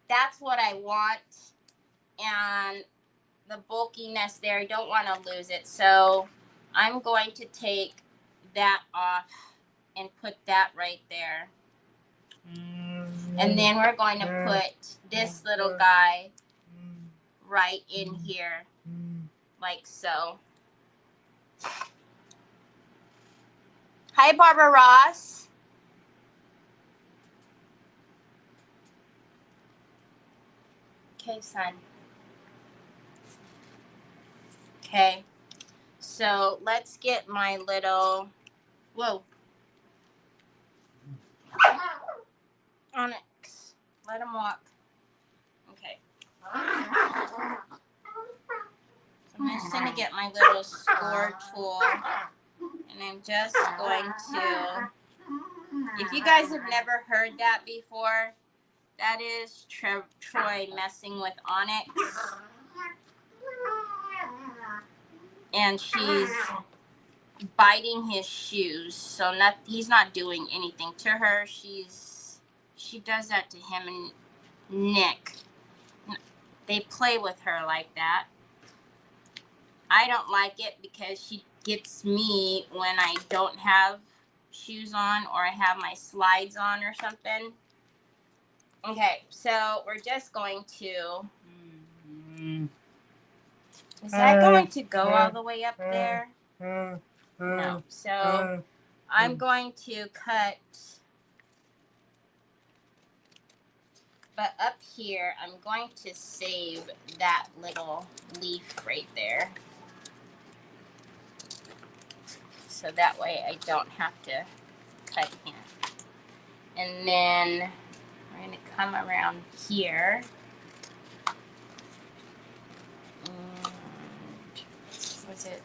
that's what I want. And the bulkiness there, I don't want to lose it. So I'm going to take that off and put that right there. And then we're going to put this little guy right in here, like so. Hi, Barbara Ross. Okay, son. Okay, so let's get my little, whoa, Onyx. Let him walk. Okay. So I'm just going to get my little score tool, and I'm just going to, if you guys have never heard that before, that is Troy messing with Onyx. And she's biting his shoes. So he's not doing anything to her. She does that to him and Nick. They play with her like that. I don't like it because she gets me when I don't have shoes on or I have my slides on or something. Okay, so we're just going to... Is that going to go all the way up there? No. So I'm going to cut, but up here, I'm going to save that little leaf right there. So that way I don't have to cut him. And then we're going to come around here. And was it?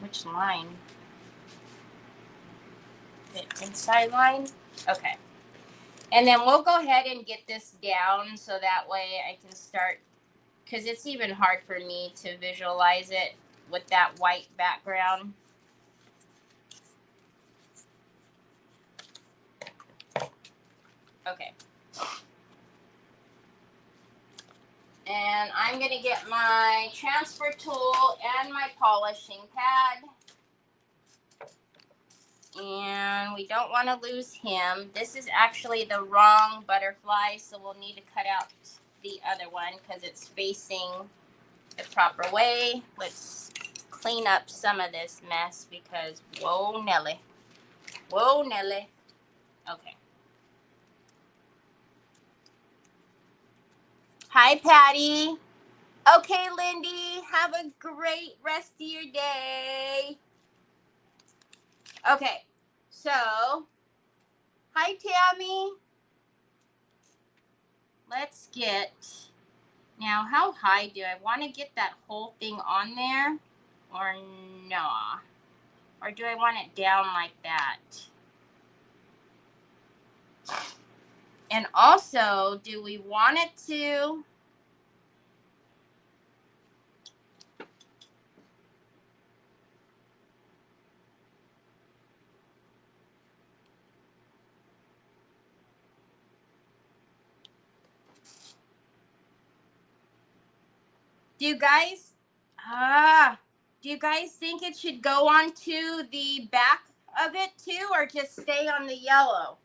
Which line? The inside line? Okay. And then we'll go ahead and get this down so that way I can start, because it's even hard for me to visualize it with that white background. Okay. And I'm going to get my transfer tool and my polishing pad. And we don't want to lose him. This is actually the wrong butterfly, so we'll need to cut out the other one because it's facing the proper way. Let's clean up some of this mess because, whoa, Nelly. Whoa, Nelly. Okay. Hi, Patty. Okay, Lindy, have a great rest of your day. Okay, so, hi, Tammy. Let's get, now how high do I want to get that whole thing on there or no? Or do I want it down like that? And also, do we want it to... Do you guys think it should go onto the back of it too, or just stay on the yellow?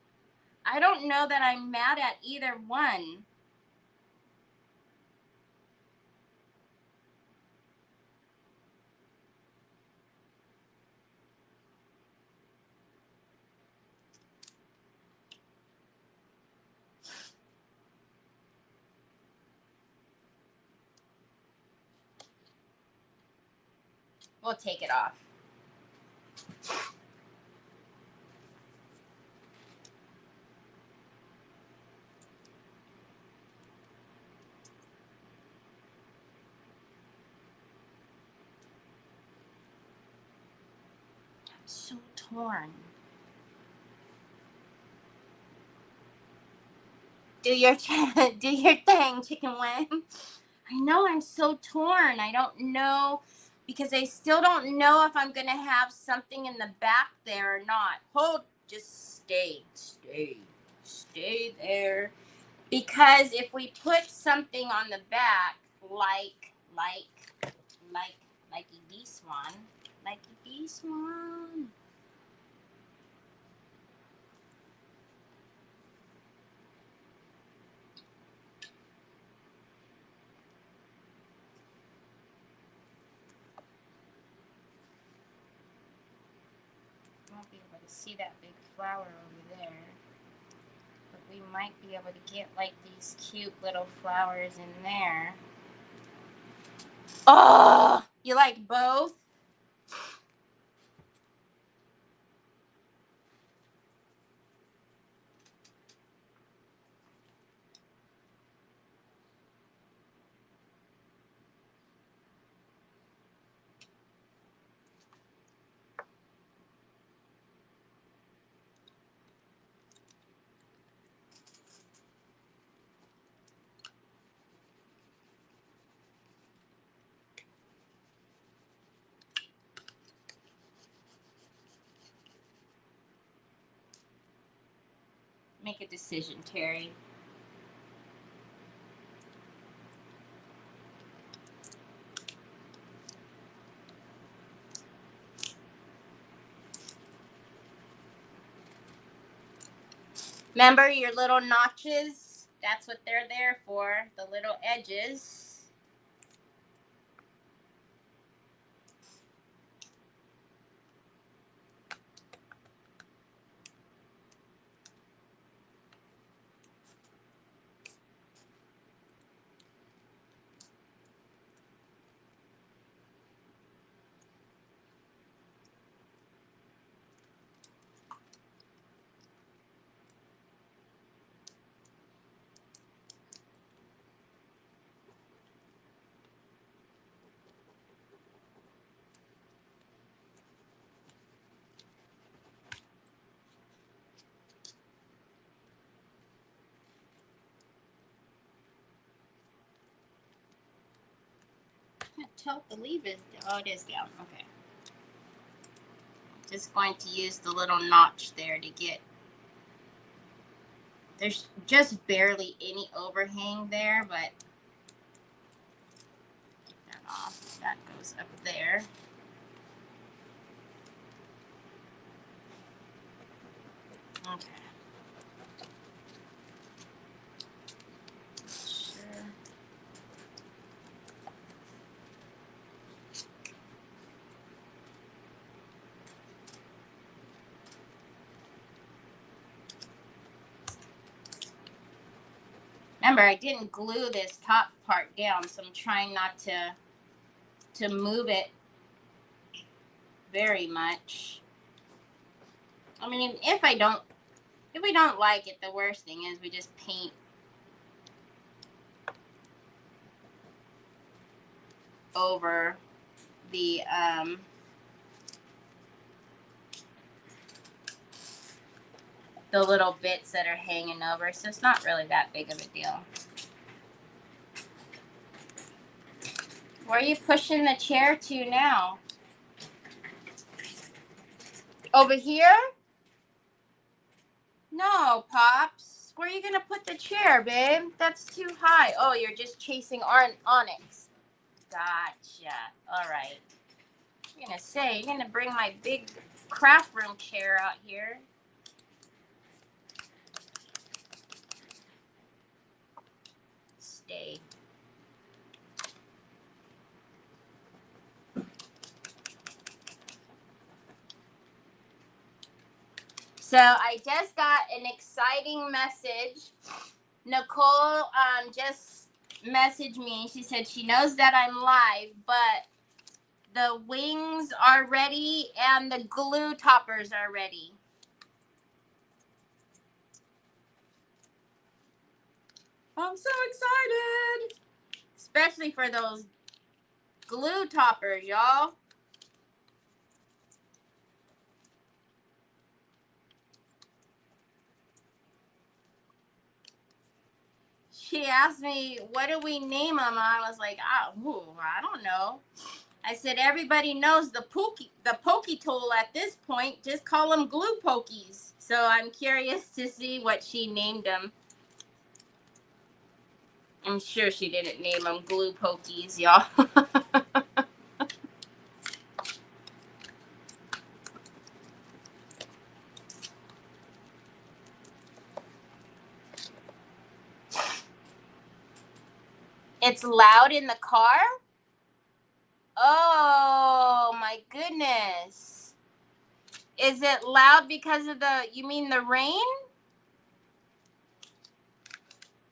I don't know that I'm mad at either one. We'll take it off. I'm so torn. Do your thing, chicken wing. I know I'm so torn. I don't know, because I still don't know if I'm going to have something in the back there or not. Just stay there. Because if we put something on the back, like this one. Won't be able to see that big flower over there, but we might be able to get like these cute little flowers in there. Oh, you like both? Make a decision, Terry. Remember your little notches? That's what they're there for, the little edges. Tilt the leaf is, oh, it is down. Okay. Just going to use the little notch there to get, there's just barely any overhang there, but take that off. That goes up there. Okay. Sure. Remember, I didn't glue this top part down, so I'm trying not to move it very much. I mean, if we don't like it, the worst thing is we just paint over the little bits that are hanging over, so it's not really that big of a deal. Where are you pushing the chair to now? Over here? No, Pops. Where are you gonna put the chair, babe? That's too high. Oh, you're just chasing onyx. Gotcha. All right. You're gonna say, you're gonna bring my big craft room chair out here. Stay. So I just got an exciting message. Nicole just messaged me. She said she knows that I'm live, but the wings are ready and the glue toppers are ready. I'm so excited. Especially for those glue toppers, y'all. She asked me, what do we name them? I was like, I don't know. I said, everybody knows the pokey tool at this point. Just call them glue pokies. So I'm curious to see what she named them. I'm sure she didn't name them glue pokies, y'all. It's loud in the car? Oh, my goodness. Is it loud because of you mean the rain?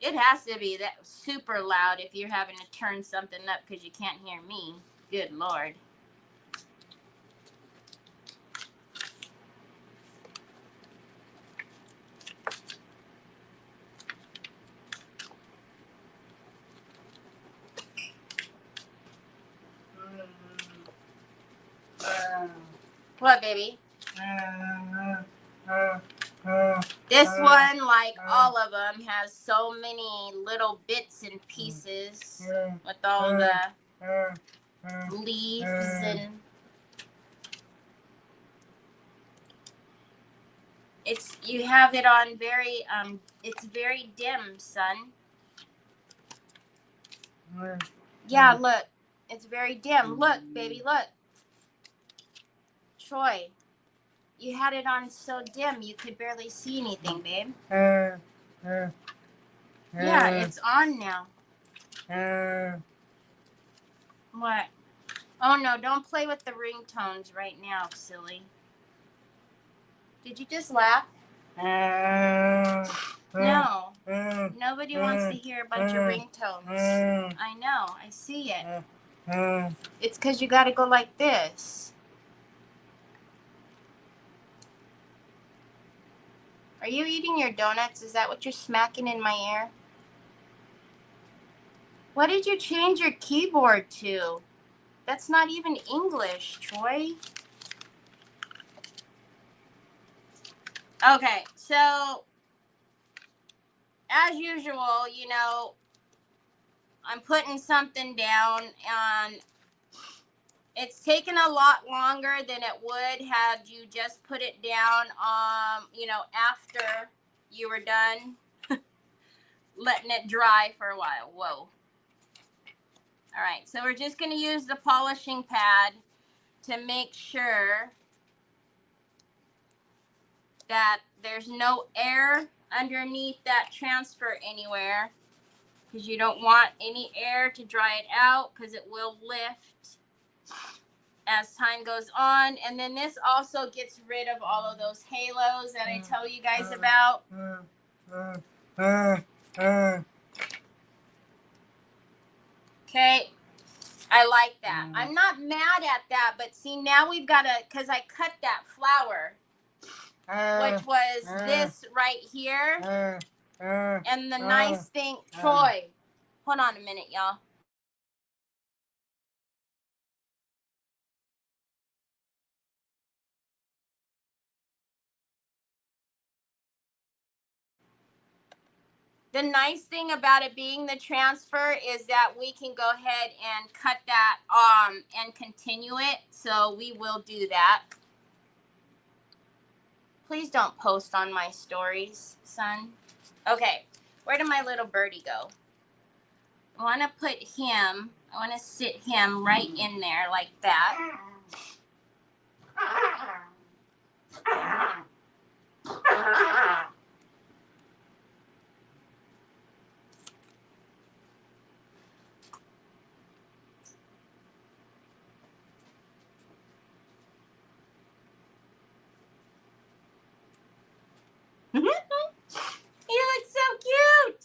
It has to be that super loud if you're having to turn something up because you can't hear me. Good Lord. What, baby? This one, like all of them, has so many little bits and pieces with all the leaves and you have it on very it's very dim, son. Yeah, look. It's very dim. Look, baby, look. Troy, you had it on so dim you could barely see anything, babe. Yeah, it's on now. What? Oh no, don't play with the ringtones right now, silly. Did you just laugh? No. Nobody wants to hear a bunch of ringtones. I know, I see it. It's because you got to go like this. Are you eating your donuts? Is that what you're smacking in my ear? What did you change your keyboard to? That's not even English, Troy. Okay, so as usual, you know, I'm putting something down and it's taken a lot longer than it would had you just put it down, you know, after you were done letting it dry for a while. Whoa. All right, so we're just going to use the polishing pad to make sure that there's no air underneath that transfer anywhere, because you don't want any air to dry it out because it will lift as time goes on. And then this also gets rid of all of those halos that I tell you guys about. Okay, I like that. I'm not mad at that, but see, now we've got to, because I cut that flower, which was this right here. And the nice thing, Troy, hold on a minute, y'all. The nice thing about it being the transfer is that we can go ahead and cut that and continue it. So we will do that. Please don't post on my stories, son. Okay, where did my little birdie go? I want to put him I want to sit him right in there like that. He looks so cute.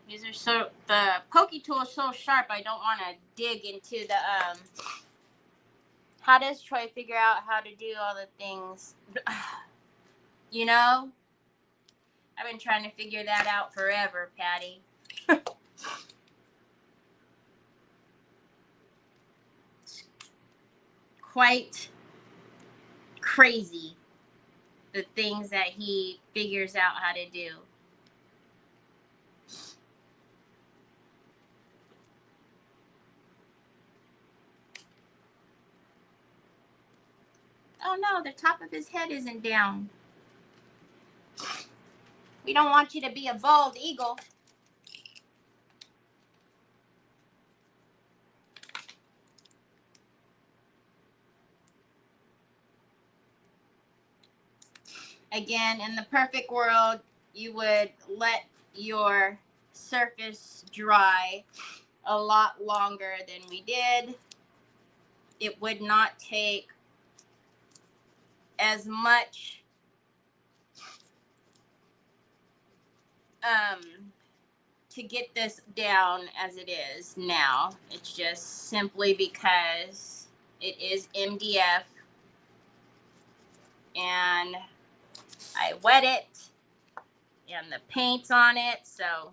These are so, the pokey tool is so sharp, I don't want to dig into the, how does Troy figure out how to do all the things? You know? I've been trying to figure that out forever, Patty. It's quite crazy, the things that he figures out how to do. Oh no, the top of his head isn't down. We don't want you to be a bald eagle. Again, in the perfect world, you would let your surface dry a lot longer than we did. It would not take as much to get this down as it is now. It's just simply because it is MDF and I wet it and the paint's on it, so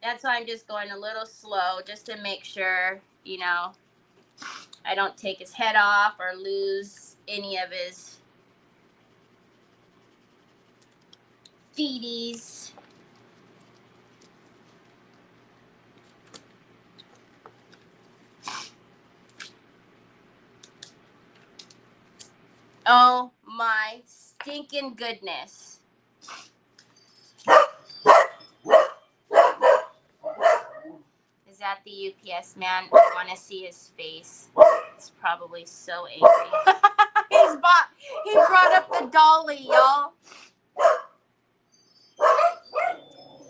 that's why I'm just going a little slow just to make sure, you know, I don't take his head off or lose any of his feeties. Oh my stinking goodness. Is that the UPS man? I want to see his face. He's probably so angry. He brought up the dolly, y'all.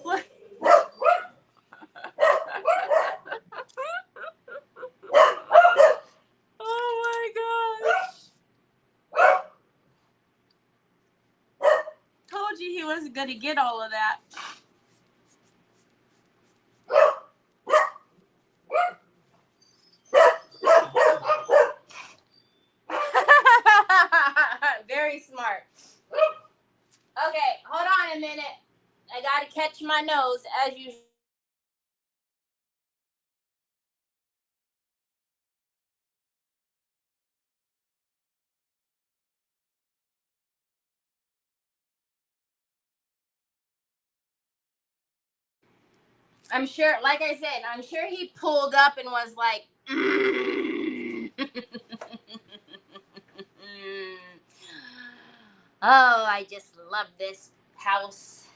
Look. Oh my gosh. Told you he wasn't going to get all of that. Very smart. Okay, hold on a minute. I gotta catch my nose as usual. I'm sure, like I said, I'm sure he pulled up and was like, oh, I just love this house.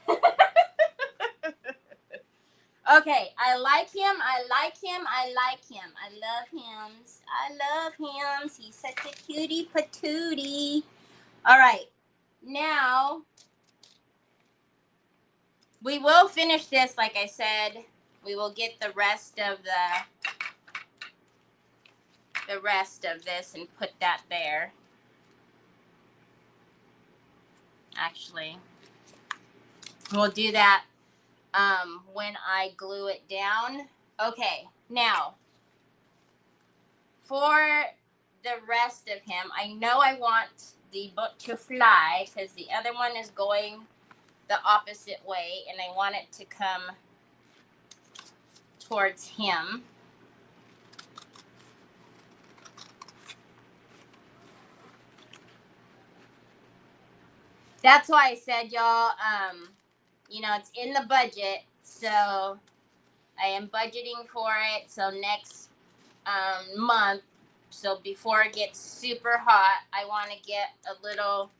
Okay, I like him. I like him. I like him. I love him. I love him. He's such a cutie patootie. All right, now we will finish this. Like I said, we will get the rest of this and put that there. Actually, we'll do that when I glue it down. Okay, now for the rest of him, I know I want the book to fly because the other one is going the opposite way, and I want it to come towards him. That's why I said, y'all, you know, it's in the budget, so I am budgeting for it. So next month, so before it gets super hot, I want to get a little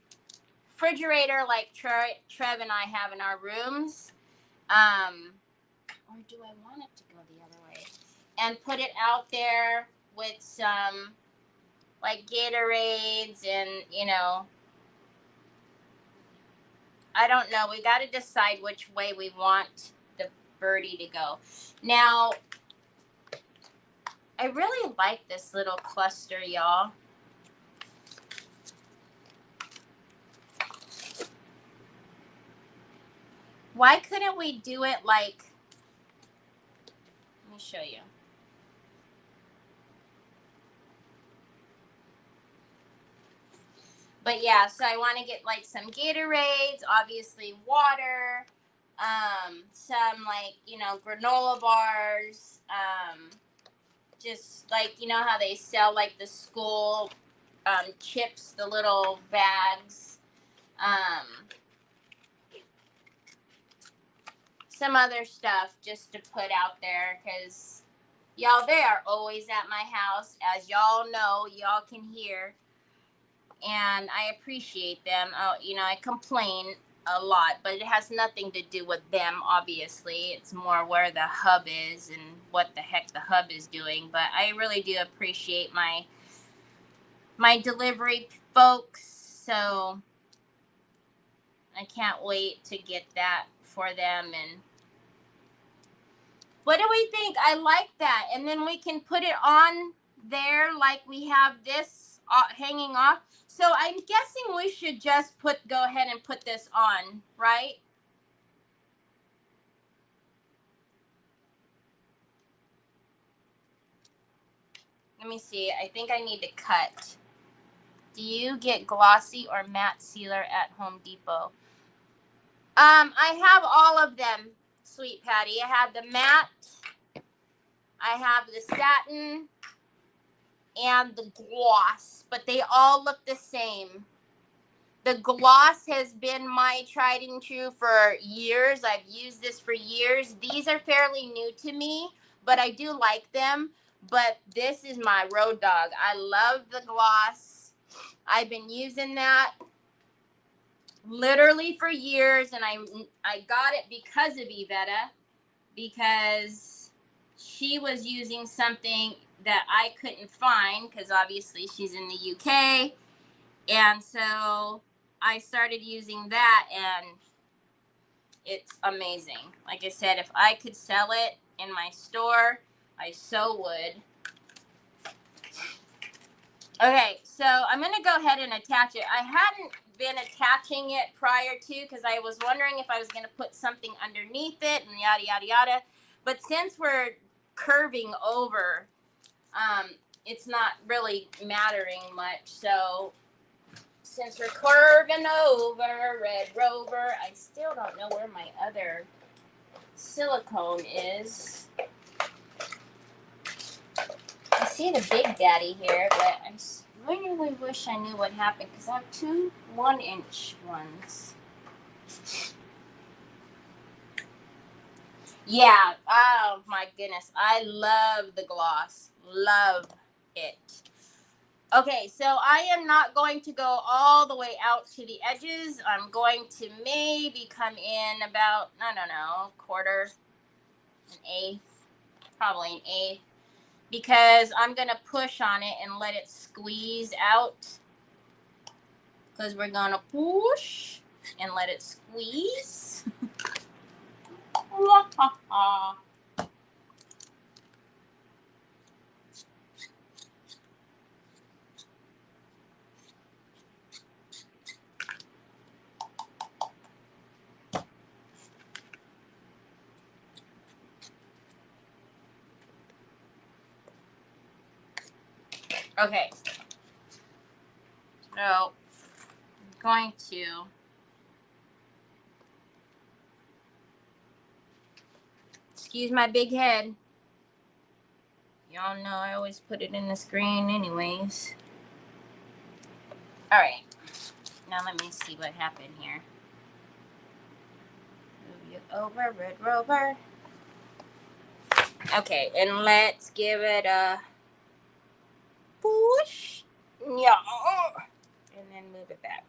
refrigerator like Trev and I have in our rooms. Or do I want it to go the other way? And put it out there with some like Gatorades and, you know, I don't know. We got to decide which way we want the birdie to go. Now, I really like this little cluster, y'all. Why couldn't we do it like, let me show you. But yeah, so I want to get like some Gatorades, obviously water, some like, you know, granola bars, just like, you know how they sell like the school chips, the little bags, some other stuff just to put out there because y'all, they are always at my house. As y'all know, y'all can hear. And I appreciate them. You know, I complain a lot, but it has nothing to do with them, obviously. It's more where the hub is and what the heck the hub is doing. But I really do appreciate my delivery folks. So I can't wait to get that for them. And what do we think? I like that. And then we can put it on there like we have this hanging off. So I'm guessing we should just go ahead and put this on, right? Let me see. I think I need to cut. Do you get glossy or matte sealer at Home Depot? I have all of them, Sweet Patty. I have the matte, I have the satin, and the gloss, but they all look the same. The gloss has been my tried and true for years. I've used this for years. These are fairly new to me, but I do like them. But this is my road dog. I love the gloss. I've been using that literally for years, and I got it because of Yvetta, because she was using something that I couldn't find because obviously she's in the UK. And so I started using that, and it's amazing. Like I said, if I could sell it in my store, I so would. Okay, so I'm going to go ahead and attach it. I hadn't been attaching it prior to because I was wondering if I was going to put something underneath it and yada, yada, yada. But since we're curving over, it's not really mattering much. So since we're curving over, Red Rover, I still don't know where my other silicone is. I see the Big Daddy here, but I really wish I knew what happened because I have two 1-inch ones. Yeah, oh my goodness. I love the gloss. Love it. Okay, so I am not going to go all the way out to the edges. I'm going to maybe come in about, I don't know, quarter, an eighth, probably an eighth, because I'm going to push on it and let it squeeze out. Because we're going to push and let it squeeze. Okay. So, I'm going to excuse my big head. Y'all know I always put it in the screen anyways. All right. Now let me see what happened here. Move you over, Red Rover. Okay, and let's give it a push. Yeah. And then move it back.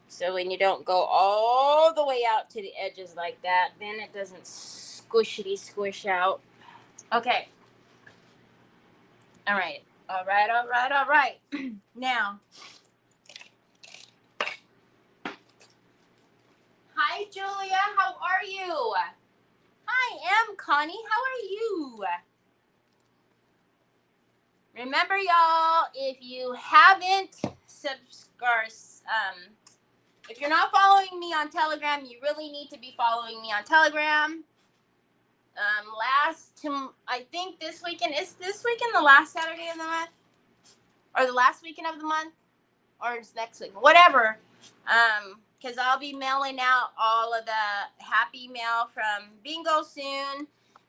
So when you don't go all the way out to the edges like that, then it doesn't squishity squish out. Okay. All right. All right, all right, all right. Now. Hi, Julia. How are you? I am Connie. How are you? Remember, y'all, if you haven't subscribed, if you're not following me on Telegram, you really need to be following me on Telegram. I think this weekend, is this weekend the last Saturday of the month? Or the last weekend of the month? Or it's next week? Whatever. Because I'll be mailing out all of the happy mail from Bingo soon.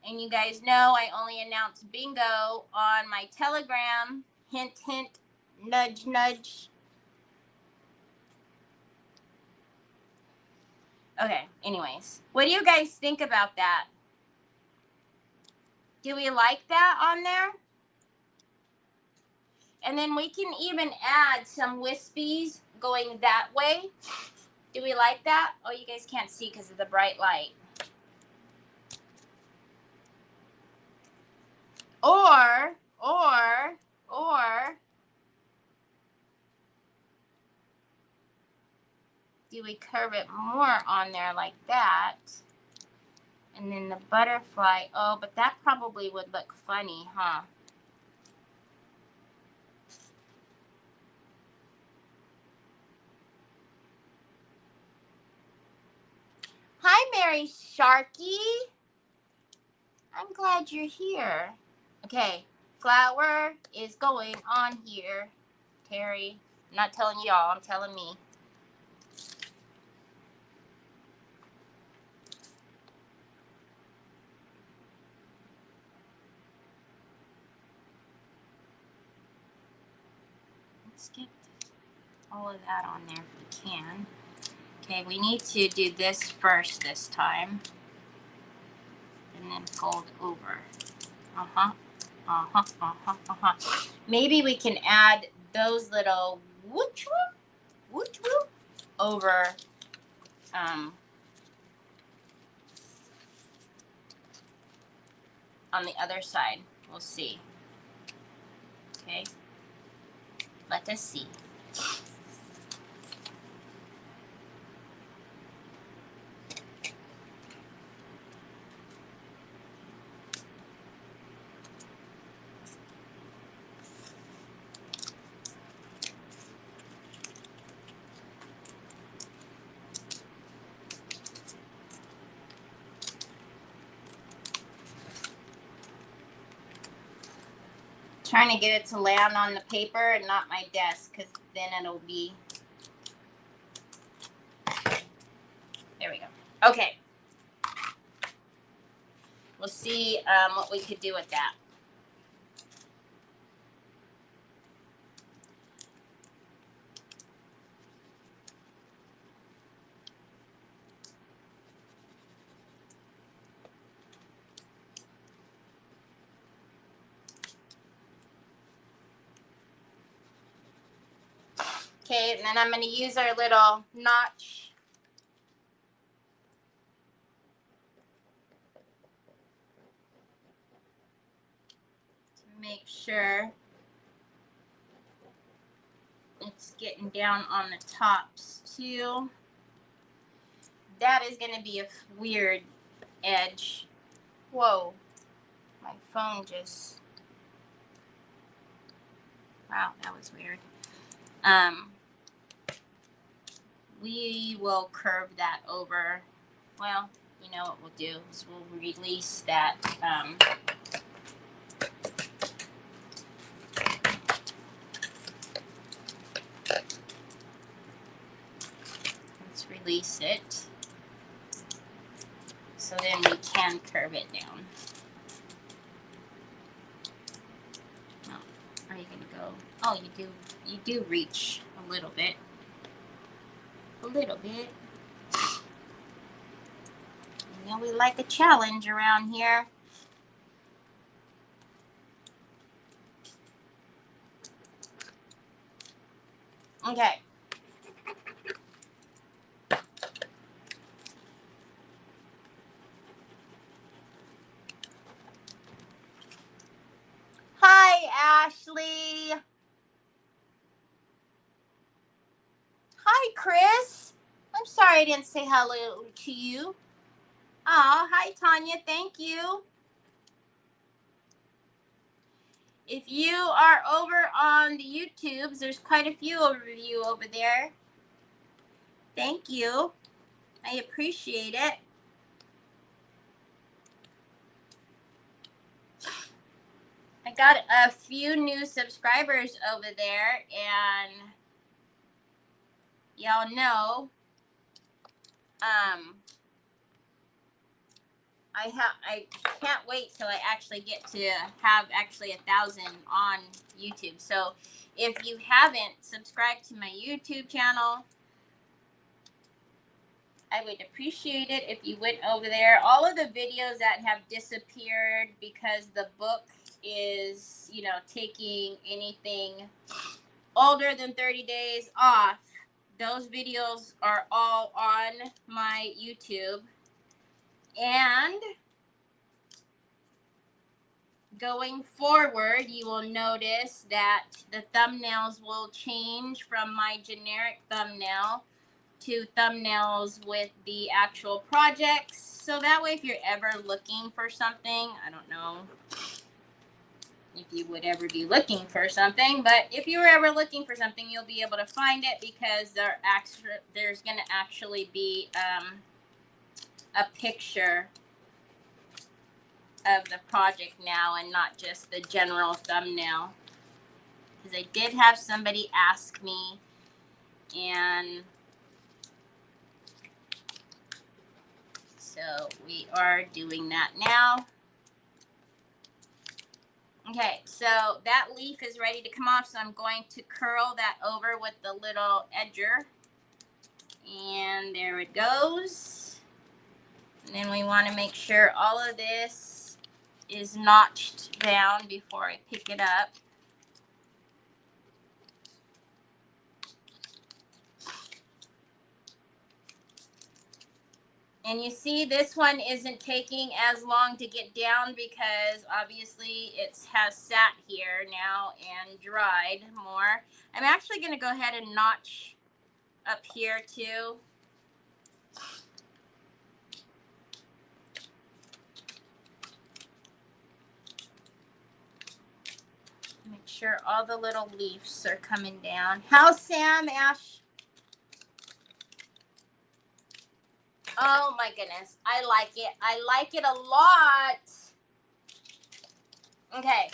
And you guys know I only announce Bingo on my Telegram. Hint, hint, nudge, nudge. Okay, anyways. What do you guys think about that? Do we like that on there? And then we can even add some wispies going that way. Do we like that? Oh, you guys can't see because of the bright light. Or do we curve it more on there like that? And then the butterfly, oh, but that probably would look funny, huh? Hi, Mary Sharky. I'm glad you're here. Okay, flower is going on here. Terry, I'm not telling y'all, I'm telling me. Let's get all of that on there if we can. Okay, we need to do this first this time. And then fold over. Maybe we can add those little wooch over on the other side. We'll see. Okay. Let us see. Trying to get it to land on the paper and not my desk, because then it'll be. There we go. Okay. We'll see what we could do with that. Okay, and then I'm going to use our little notch. To make sure it's getting down on the tops too. That is going to be a weird edge. Whoa, my phone just, wow, that was weird. We will curve that over. Well, you know what we'll do is we'll release that release it. So then we can curve it down. Oh, are you gonna go? Oh, you do reach a little bit. A little bit. You know, we like a challenge around here. Okay. Hi, Ashley. Hi, Chris. I'm sorry I didn't say hello to you. Oh, hi, Tanya. Thank you. If you are over on the YouTubes, there's quite a few of you over there. Thank you. I appreciate it. I got a few new subscribers over there, and y'all know, I can't wait till I actually get to have actually 1,000 on YouTube. So if you haven't subscribed to my YouTube channel, I would appreciate it if you went over there. All of the videos that have disappeared because the book is, you know, taking anything older than 30 days off, those videos are all on my YouTube. And going forward, you will notice that the thumbnails will change from my generic thumbnail to thumbnails with the actual projects. So that way, if you're ever looking for something, I don't know if you would ever be looking for something, but if you were ever looking for something, you'll be able to find it because there's going to actually be a picture of the project now and not just the general thumbnail. Because I did have somebody ask me, and so we are doing that now. Okay, so that leaf is ready to come off, so I'm going to curl that over with the little edger. And there it goes. And then we want to make sure all of this is notched down before I pick it up. And you see this one isn't taking as long to get down because obviously it has sat here now and dried more. I'm actually going to go ahead and notch up here too. Make sure all the little leaves are coming down. How's Sam, Ash? Oh my goodness. I like it. I like it a lot. Okay.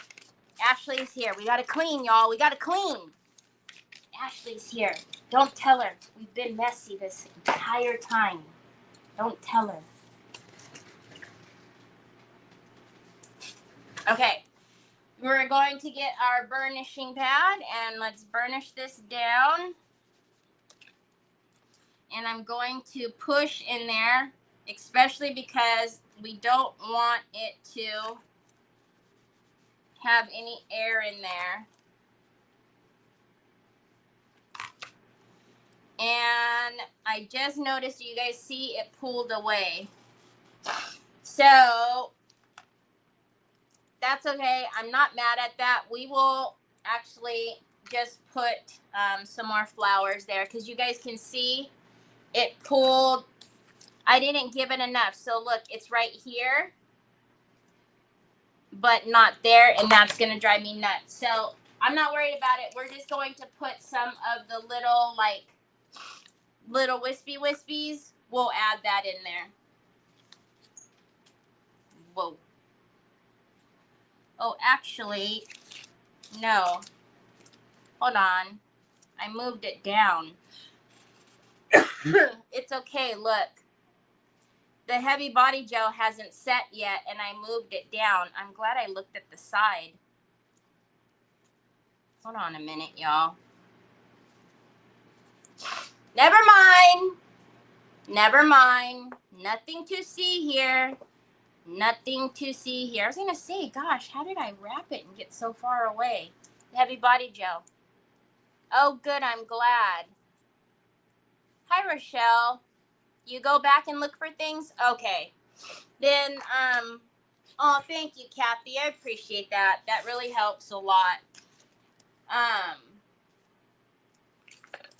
Ashley's here. We got to clean, y'all. We got to clean. Ashley's here. Don't tell her. We've been messy this entire time. Don't tell her. Okay. We're going to get our burnishing pad and let's burnish this down. And I'm going to push in there, especially because we don't want it to have any air in there. And I just noticed, you guys see it pulled away. So that's okay. I'm not mad at that. We will actually just put some more flowers there because you guys can see it pulled. I didn't give it enough. So look, it's right here, but not there. And that's going to drive me nuts. So I'm not worried about it. We're just going to put some of the little, like, little wispies. We'll add that in there. Whoa. Oh, actually, no. Hold on. I moved it down. It's okay. Look, the heavy body gel hasn't set yet, and I moved it down. I'm glad I looked at the side. Hold on a minute, y'all. Never mind. Never mind. Nothing to see here. Nothing to see here. I was going to say, gosh, how did I wrap it and get so far away? Heavy body gel. Oh, good. I'm glad. Hi, Rochelle. You go back and look for things? Okay. Then, oh, thank you, Kathy. I appreciate that. That really helps a lot.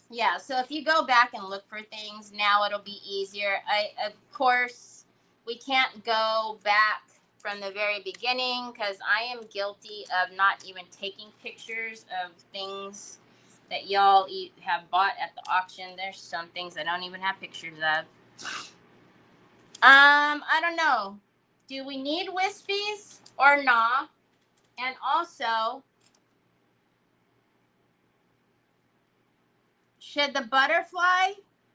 Yeah, so if you go back and look for things, now it'll be easier. Of course, we can't go back from the very beginning because I am guilty of not even taking pictures of things that y'all have bought at the auction. There's some things I don't even have pictures of. I don't know. Do we need wispies or not? And also, should the butterfly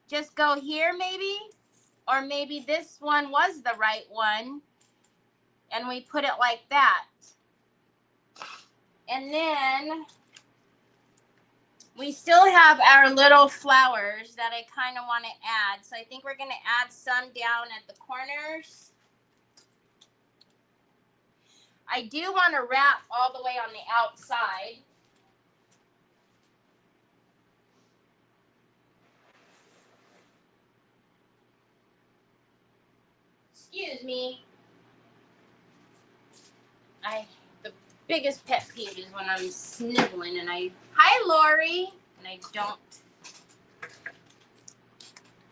just go here maybe? Or maybe this one was the right one and we put it like that. And then we still have our little flowers that I kind of want to add. So I think we're going to add some down at the corners. I do want to wrap all the way on the outside. Excuse me. The biggest pet peeve is when I'm sniveling and hi Lori, and I don't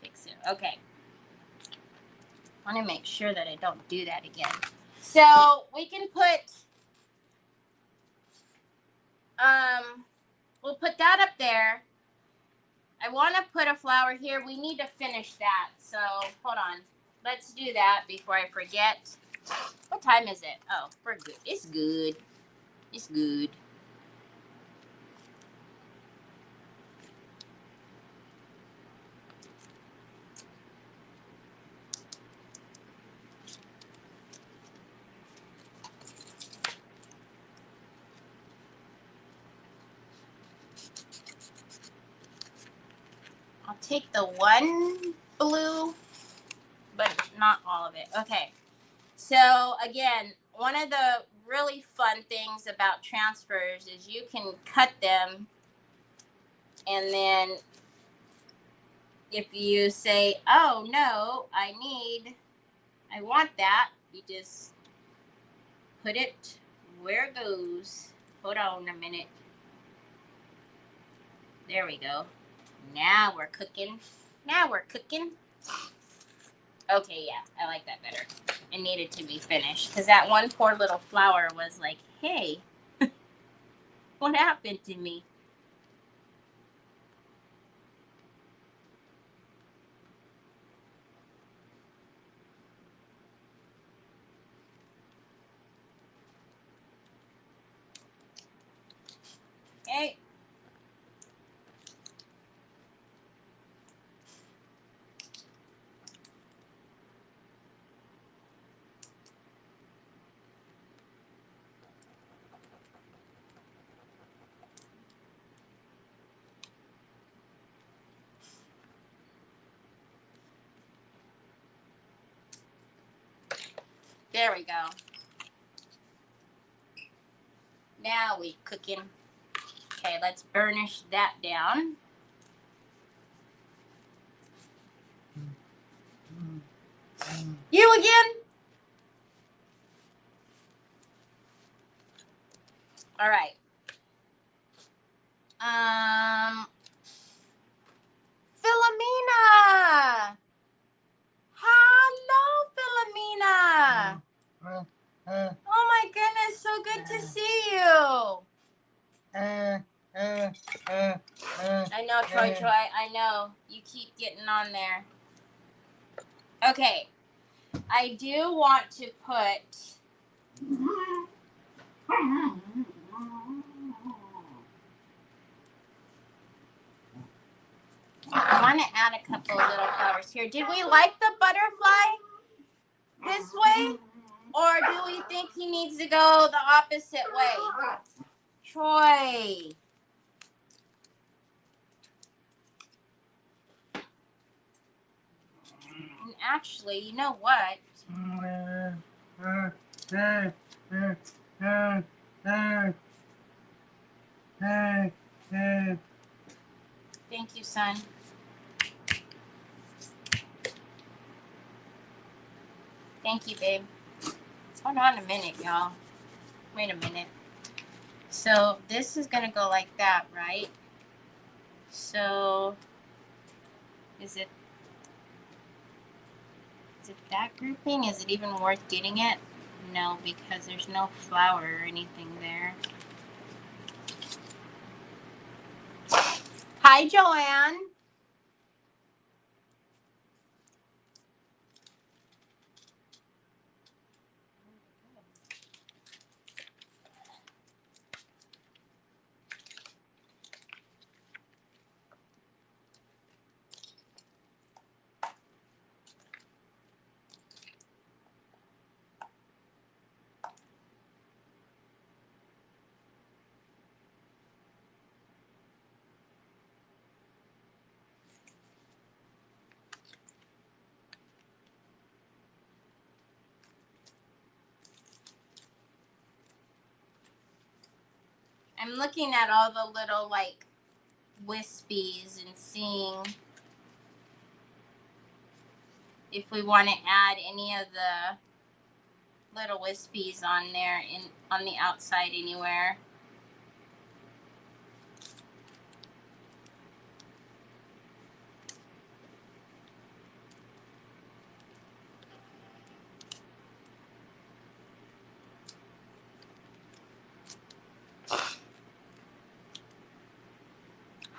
fix it. Okay. I want to make sure that I don't do that again. So we can put, we'll put that up there. I want to put a flower here. We need to finish that. So hold on. Let's do that before I forget. What time is it? Oh, we're good. It's good. It's good. I'll take the one blue, but not all of it. Okay. So again, one of the really fun things about transfers is you can cut them, and then if you say, oh no, I want that, you just put it where it goes. Hold on a minute. There we go. Now we're cooking. Now we're cooking. Okay, yeah, I like that better. It needed to be finished because that one poor little flower was like, hey, what happened to me? Okay. There we go. Now we cooking. Okay, let's burnish that down. You again? All right. Philomena. Hello, Philomena. Oh my goodness, so good to see you. I know, Troy. I know. You keep getting on there. Okay. I do want to put... I want to add a couple of little flowers here. Did we like the butterfly this way? Or do we think he needs to go the opposite way? Troy. And actually, you know what? Thank you, son. Thank you, babe. Hold on a minute, y'all. Wait a minute. So this is going to go like that, right? So is it that grouping? Is it even worth getting it? No, because there's no flower or anything there. Hi, Joanne. I'm looking at all the little like wispies and seeing if we want to add any of the little wispies on there on the outside anywhere.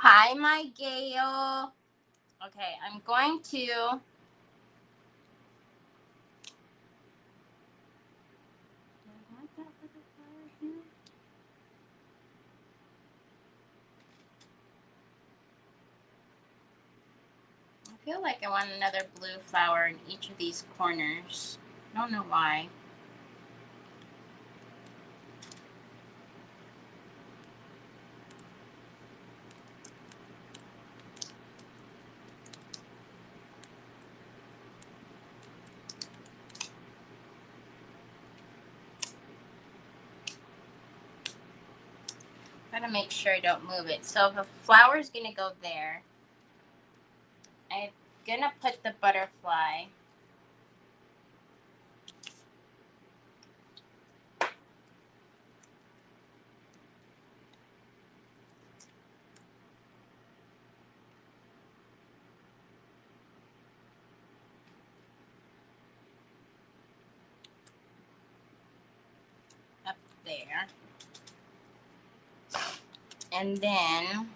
Hi, my Gail. Okay, I'm going to I feel like I want another blue flower in each of these corners. I don't know why. Gotta make sure I don't move it. So the flower's gonna go there. I'm gonna put the butterfly up there. And then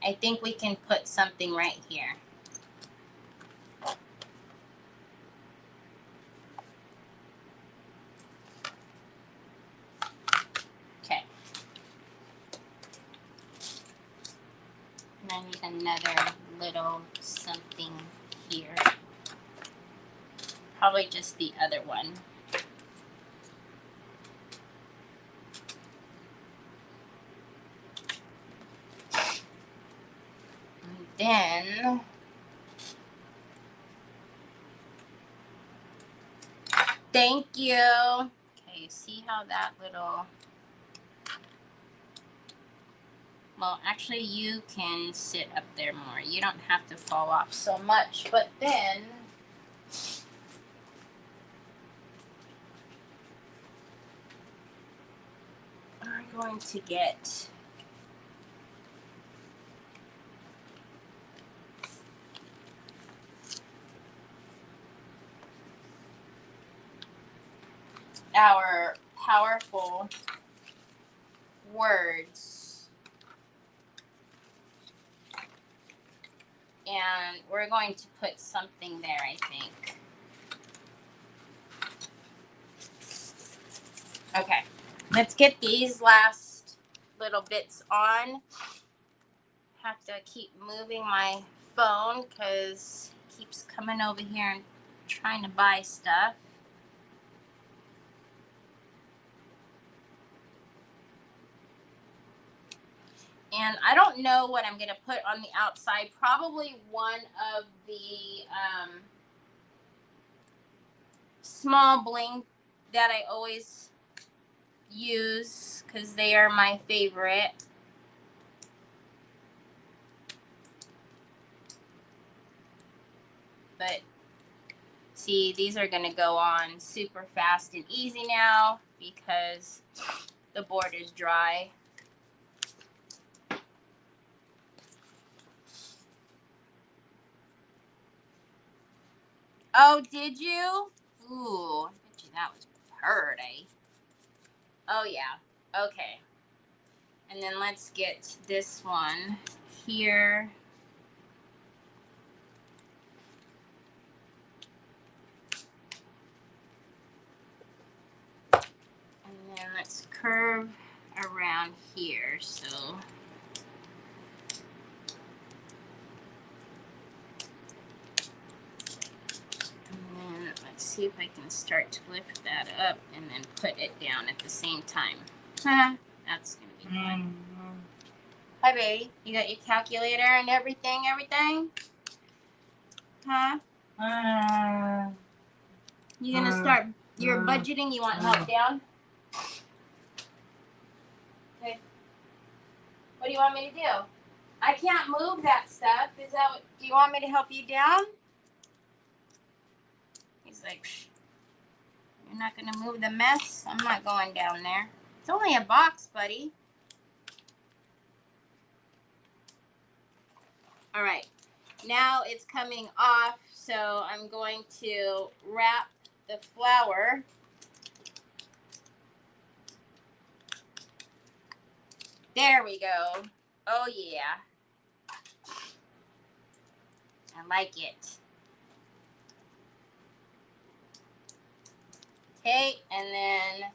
I think we can put something right here. Okay. And I need another little something here. Probably just the other one. And then thank you. Okay, see how that little... Well, actually, you can sit up there more. You don't have to fall off so much. But then... we're going to get... our powerful words, and we're going to put something there, I think. Okay, let's get these last little bits on. have to keep moving my phone because it keeps coming over here and trying to buy stuff. And I don't know what I'm going to put on the outside. Probably one of the small bling that I always use because they are my favorite. But see, these are going to go on super fast and easy now because the board is dry. Oh, did you? Ooh, I bet you that was pretty. Oh, yeah. Okay. And then let's get this one here. And then let's curve around here. So and then let's see if I can start to lift that up and then put it down at the same time. That's gonna be fun. Hi, baby. You got your calculator and everything? Huh? You gonna start your budgeting? You want help down? Okay. What do you want me to do? I can't move that stuff. Is that what, do you want me to help you down? He's like, shh. You're not gonna move the mess? I'm not going down there. It's only a box, buddy. All right. Now it's coming off, so I'm going to wrap the flour. There we go. Oh, yeah. I like it. Okay, and then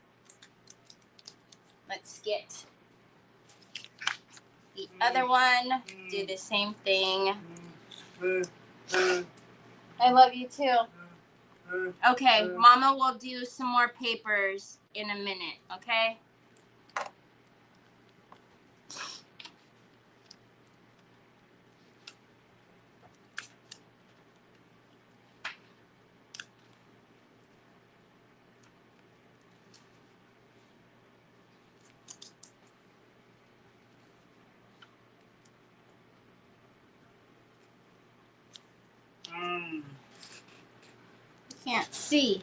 let's get the other one. Do the same thing. I love you too. Okay, Mama will do some more papers in a minute, okay? Can't see.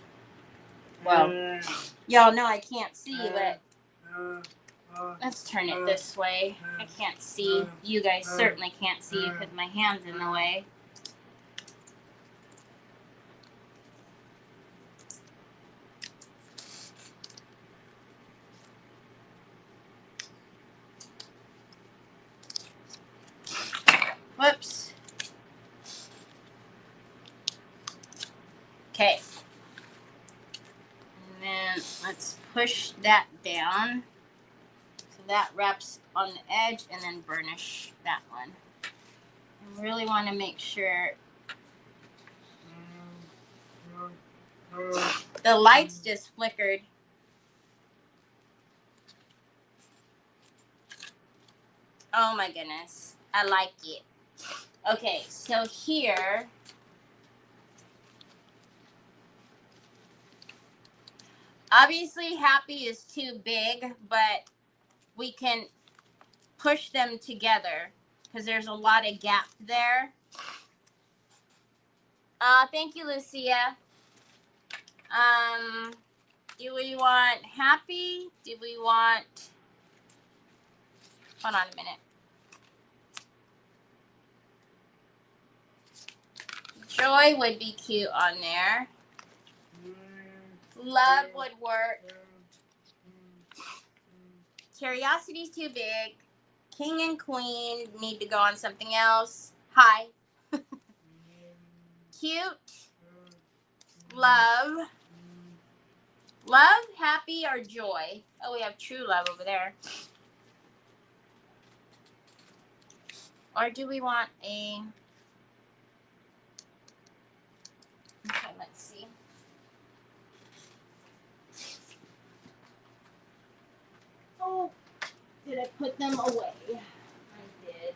Well, y'all know I can't see, but let's turn it this way. I can't see. You guys certainly can't see because my hand's in the way. Whoops. Okay. And then let's push that down. So that wraps on the edge and then burnish that one. I really want to make sure. The lights just flickered. Oh my goodness. I like it. Okay, so here. Obviously, happy is too big, but we can push them together because there's a lot of gap there. Thank you, Lucia. Do we want happy? Do we want... Hold on a minute. Joy would be cute on there. Love would work. Curiosity's too big. King and queen need to go on something else. Hi. Cute. Love. Love, happy, or joy? Oh, we have true love over there. Or do we want a... Okay, let's see. Oh, did I put them away? I did.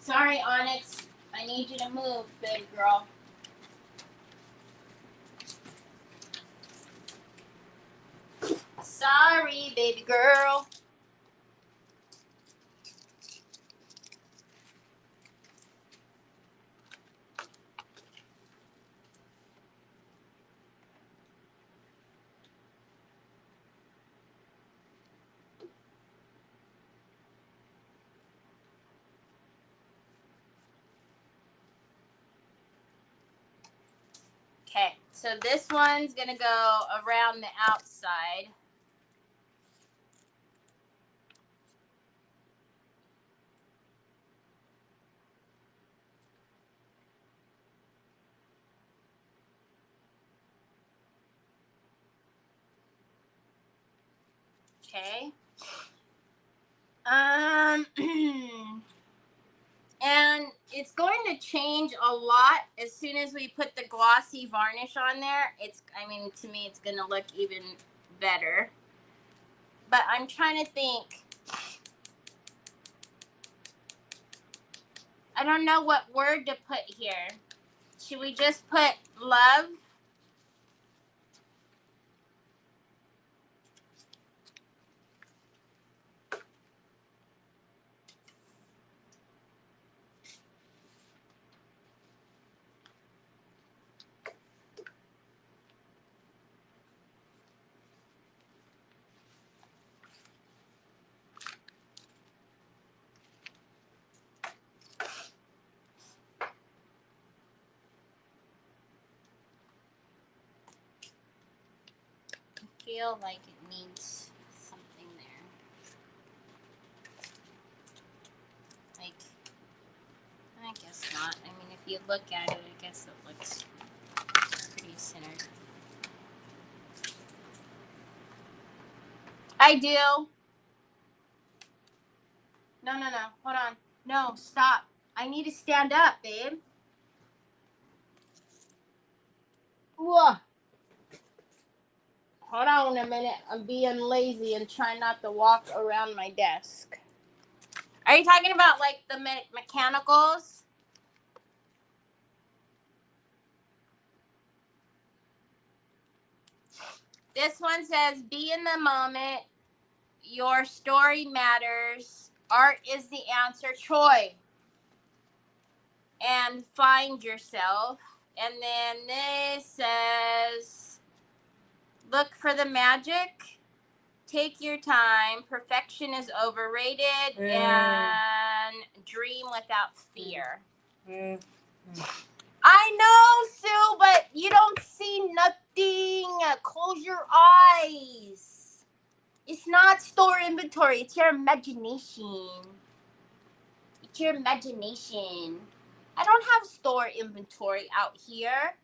Sorry, Onyx. I need you to move, big girl. Sorry, baby girl. Okay, so this one's gonna go around the outside. Okay. And it's going to change a lot as soon as we put the glossy varnish on there. I mean, to me, it's going to look even better. But I'm trying to think. I don't know what word to put here. Should we just put love? I feel like it needs something there. Like, I guess not. I mean, if you look at it, I guess it looks pretty centered. I do. No. Hold on. No, stop. I need to stand up, babe. Whoa. Hold on a minute. I'm being lazy and trying not to walk around my desk. Are you talking about like the mechanicals? This one says, be in the moment. Your story matters. Art is the answer, Troy. And find yourself. And then this says, look for the magic. Take your time. Perfection is overrated. And dream without fear. I know, Sue, but you don't see nothing. Close your eyes. It's not store inventory. It's your imagination. It's your imagination. I don't have store inventory out here.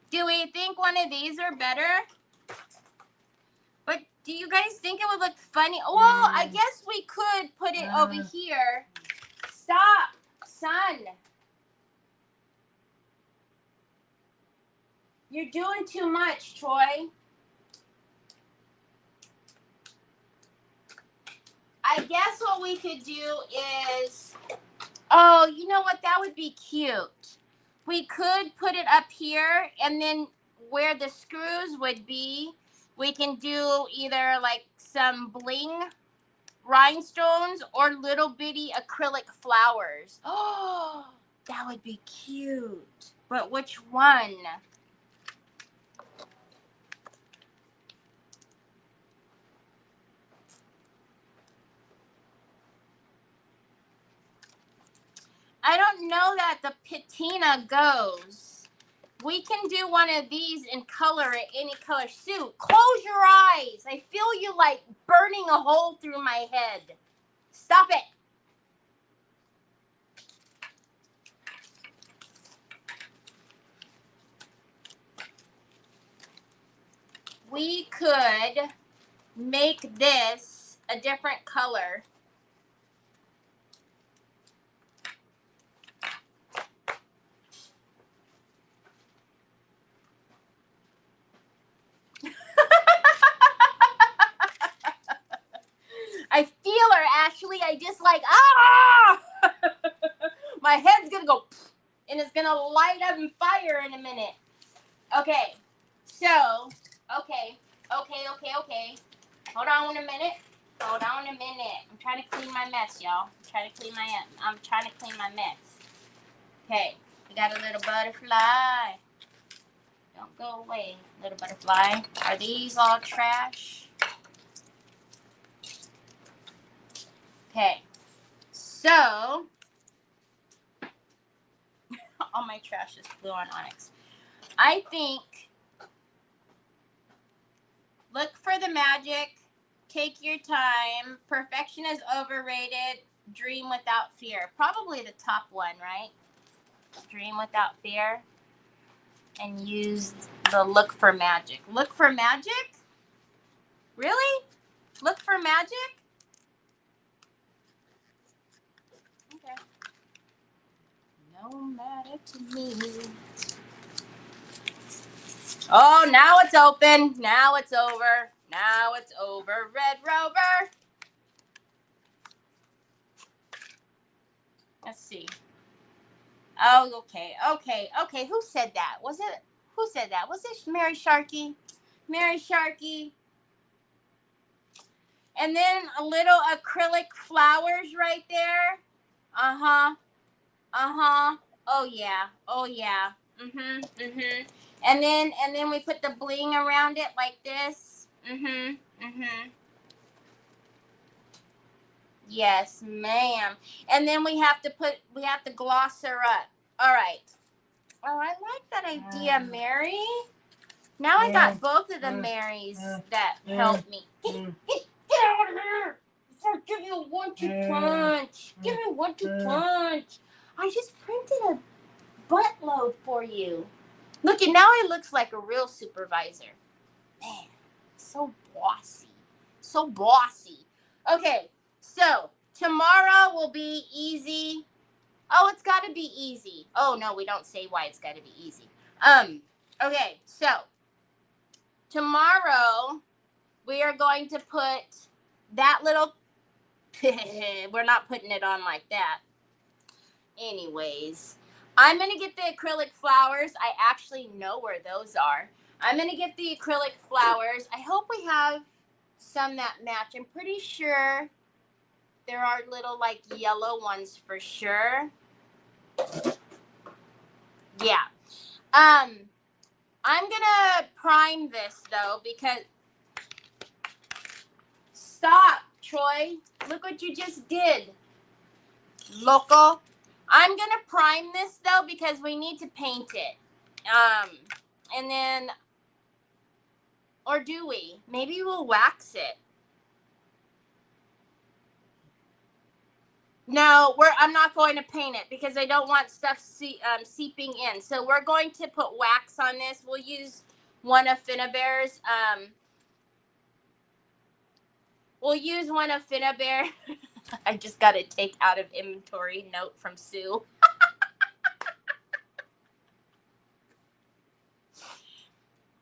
Do we think one of these are better? But do you guys think it would look funny? Well, I guess we could put it over here. Stop, son. You're doing too much, Troy. I guess what we could do is... Oh, you know what? That would be cute. We could put it up here, and then where the screws would be, we can do either like some bling rhinestones or little bitty acrylic flowers. Oh, that would be cute. But which one? I don't know that the patina goes. We can do one of these and color it any color. Sue, close your eyes. I feel you like burning a hole through my head. Stop it. we could make this a different color. I feel her, Ashley. I just like, my head's gonna go, and it's gonna light up and fire in a minute. Okay, so, okay. Hold on a minute. I'm trying to clean my mess, y'all. I'm trying to clean my mess. Okay, we got a little butterfly. Don't go away, little butterfly. Are these all trash? Okay, so all my trash is blue on onyx. I think look for the magic. Take your time. Perfection is overrated. Dream without fear. Probably the top one, right? Dream without fear. And use the look for magic. Look for magic? Really? Look for magic? Okay. No matter to me. Oh, now it's open. Now it's over. Red Rover. Let's see. Oh, okay. Who said that? Was it Mary Sharkey? And then a little acrylic flowers right there. Uh-huh. Oh yeah. And then we put the bling around it like this. Yes, ma'am. And then we have to gloss her up. All right. Oh, I like that idea, Mary. Now I got both of the Marys that helped me. Get out of here! I'll give you a 1-2 punch. Give me a 1-2 punch. I just printed a buttload for you. Look, and now it looks like a real supervisor. Man, so bossy. Okay, so tomorrow will be easy. Oh, it's got to be easy. Oh, no, we don't say why it's got to be easy. Okay, so tomorrow we are going to put that little, we're not putting it on like that. Anyways, I'm going to get the acrylic flowers. I actually know where those are. I'm going to get the acrylic flowers. I hope we have some that match. I'm pretty sure there are little like yellow ones for sure. Yeah. I'm going to prime this though because stop, Troy. Look what you just did. Loco. I'm going to prime this though because we need to paint it. And then, or do we? Maybe we'll wax it. No, I'm not going to paint it because I don't want stuff seeping in. So we're going to put wax on this. We'll use one of Finnabear's. We'll use one of Finnabear. I just got to take out of inventory note from Sue.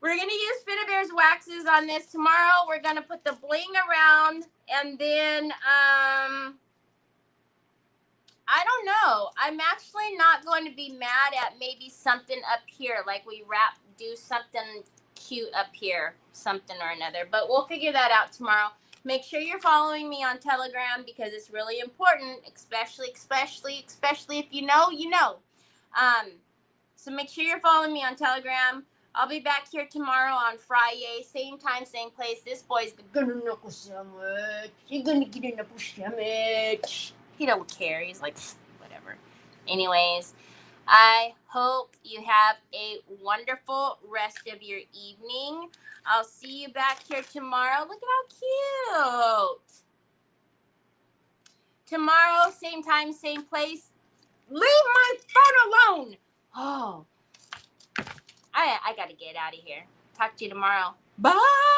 We're going to use Finnabear's waxes on this tomorrow. We're going to put the bling around and then, I don't know. I'm actually not going to be mad at maybe something up here. Like we do something cute up here, something or another. But we'll figure that out tomorrow. Make sure you're following me on Telegram because it's really important, especially if you know, you know. So make sure you're following me on Telegram. I'll be back here tomorrow on Friday, same time, same place. This boy's gonna knuckle sandwich. He's gonna get a knuckle sandwich. He don't care. He's like, whatever. Anyways, I hope you have a wonderful rest of your evening. I'll see you back here tomorrow. Look at how cute. Tomorrow, same time, same place. Leave my phone alone. Oh, I got to get out of here. Talk to you tomorrow. Bye.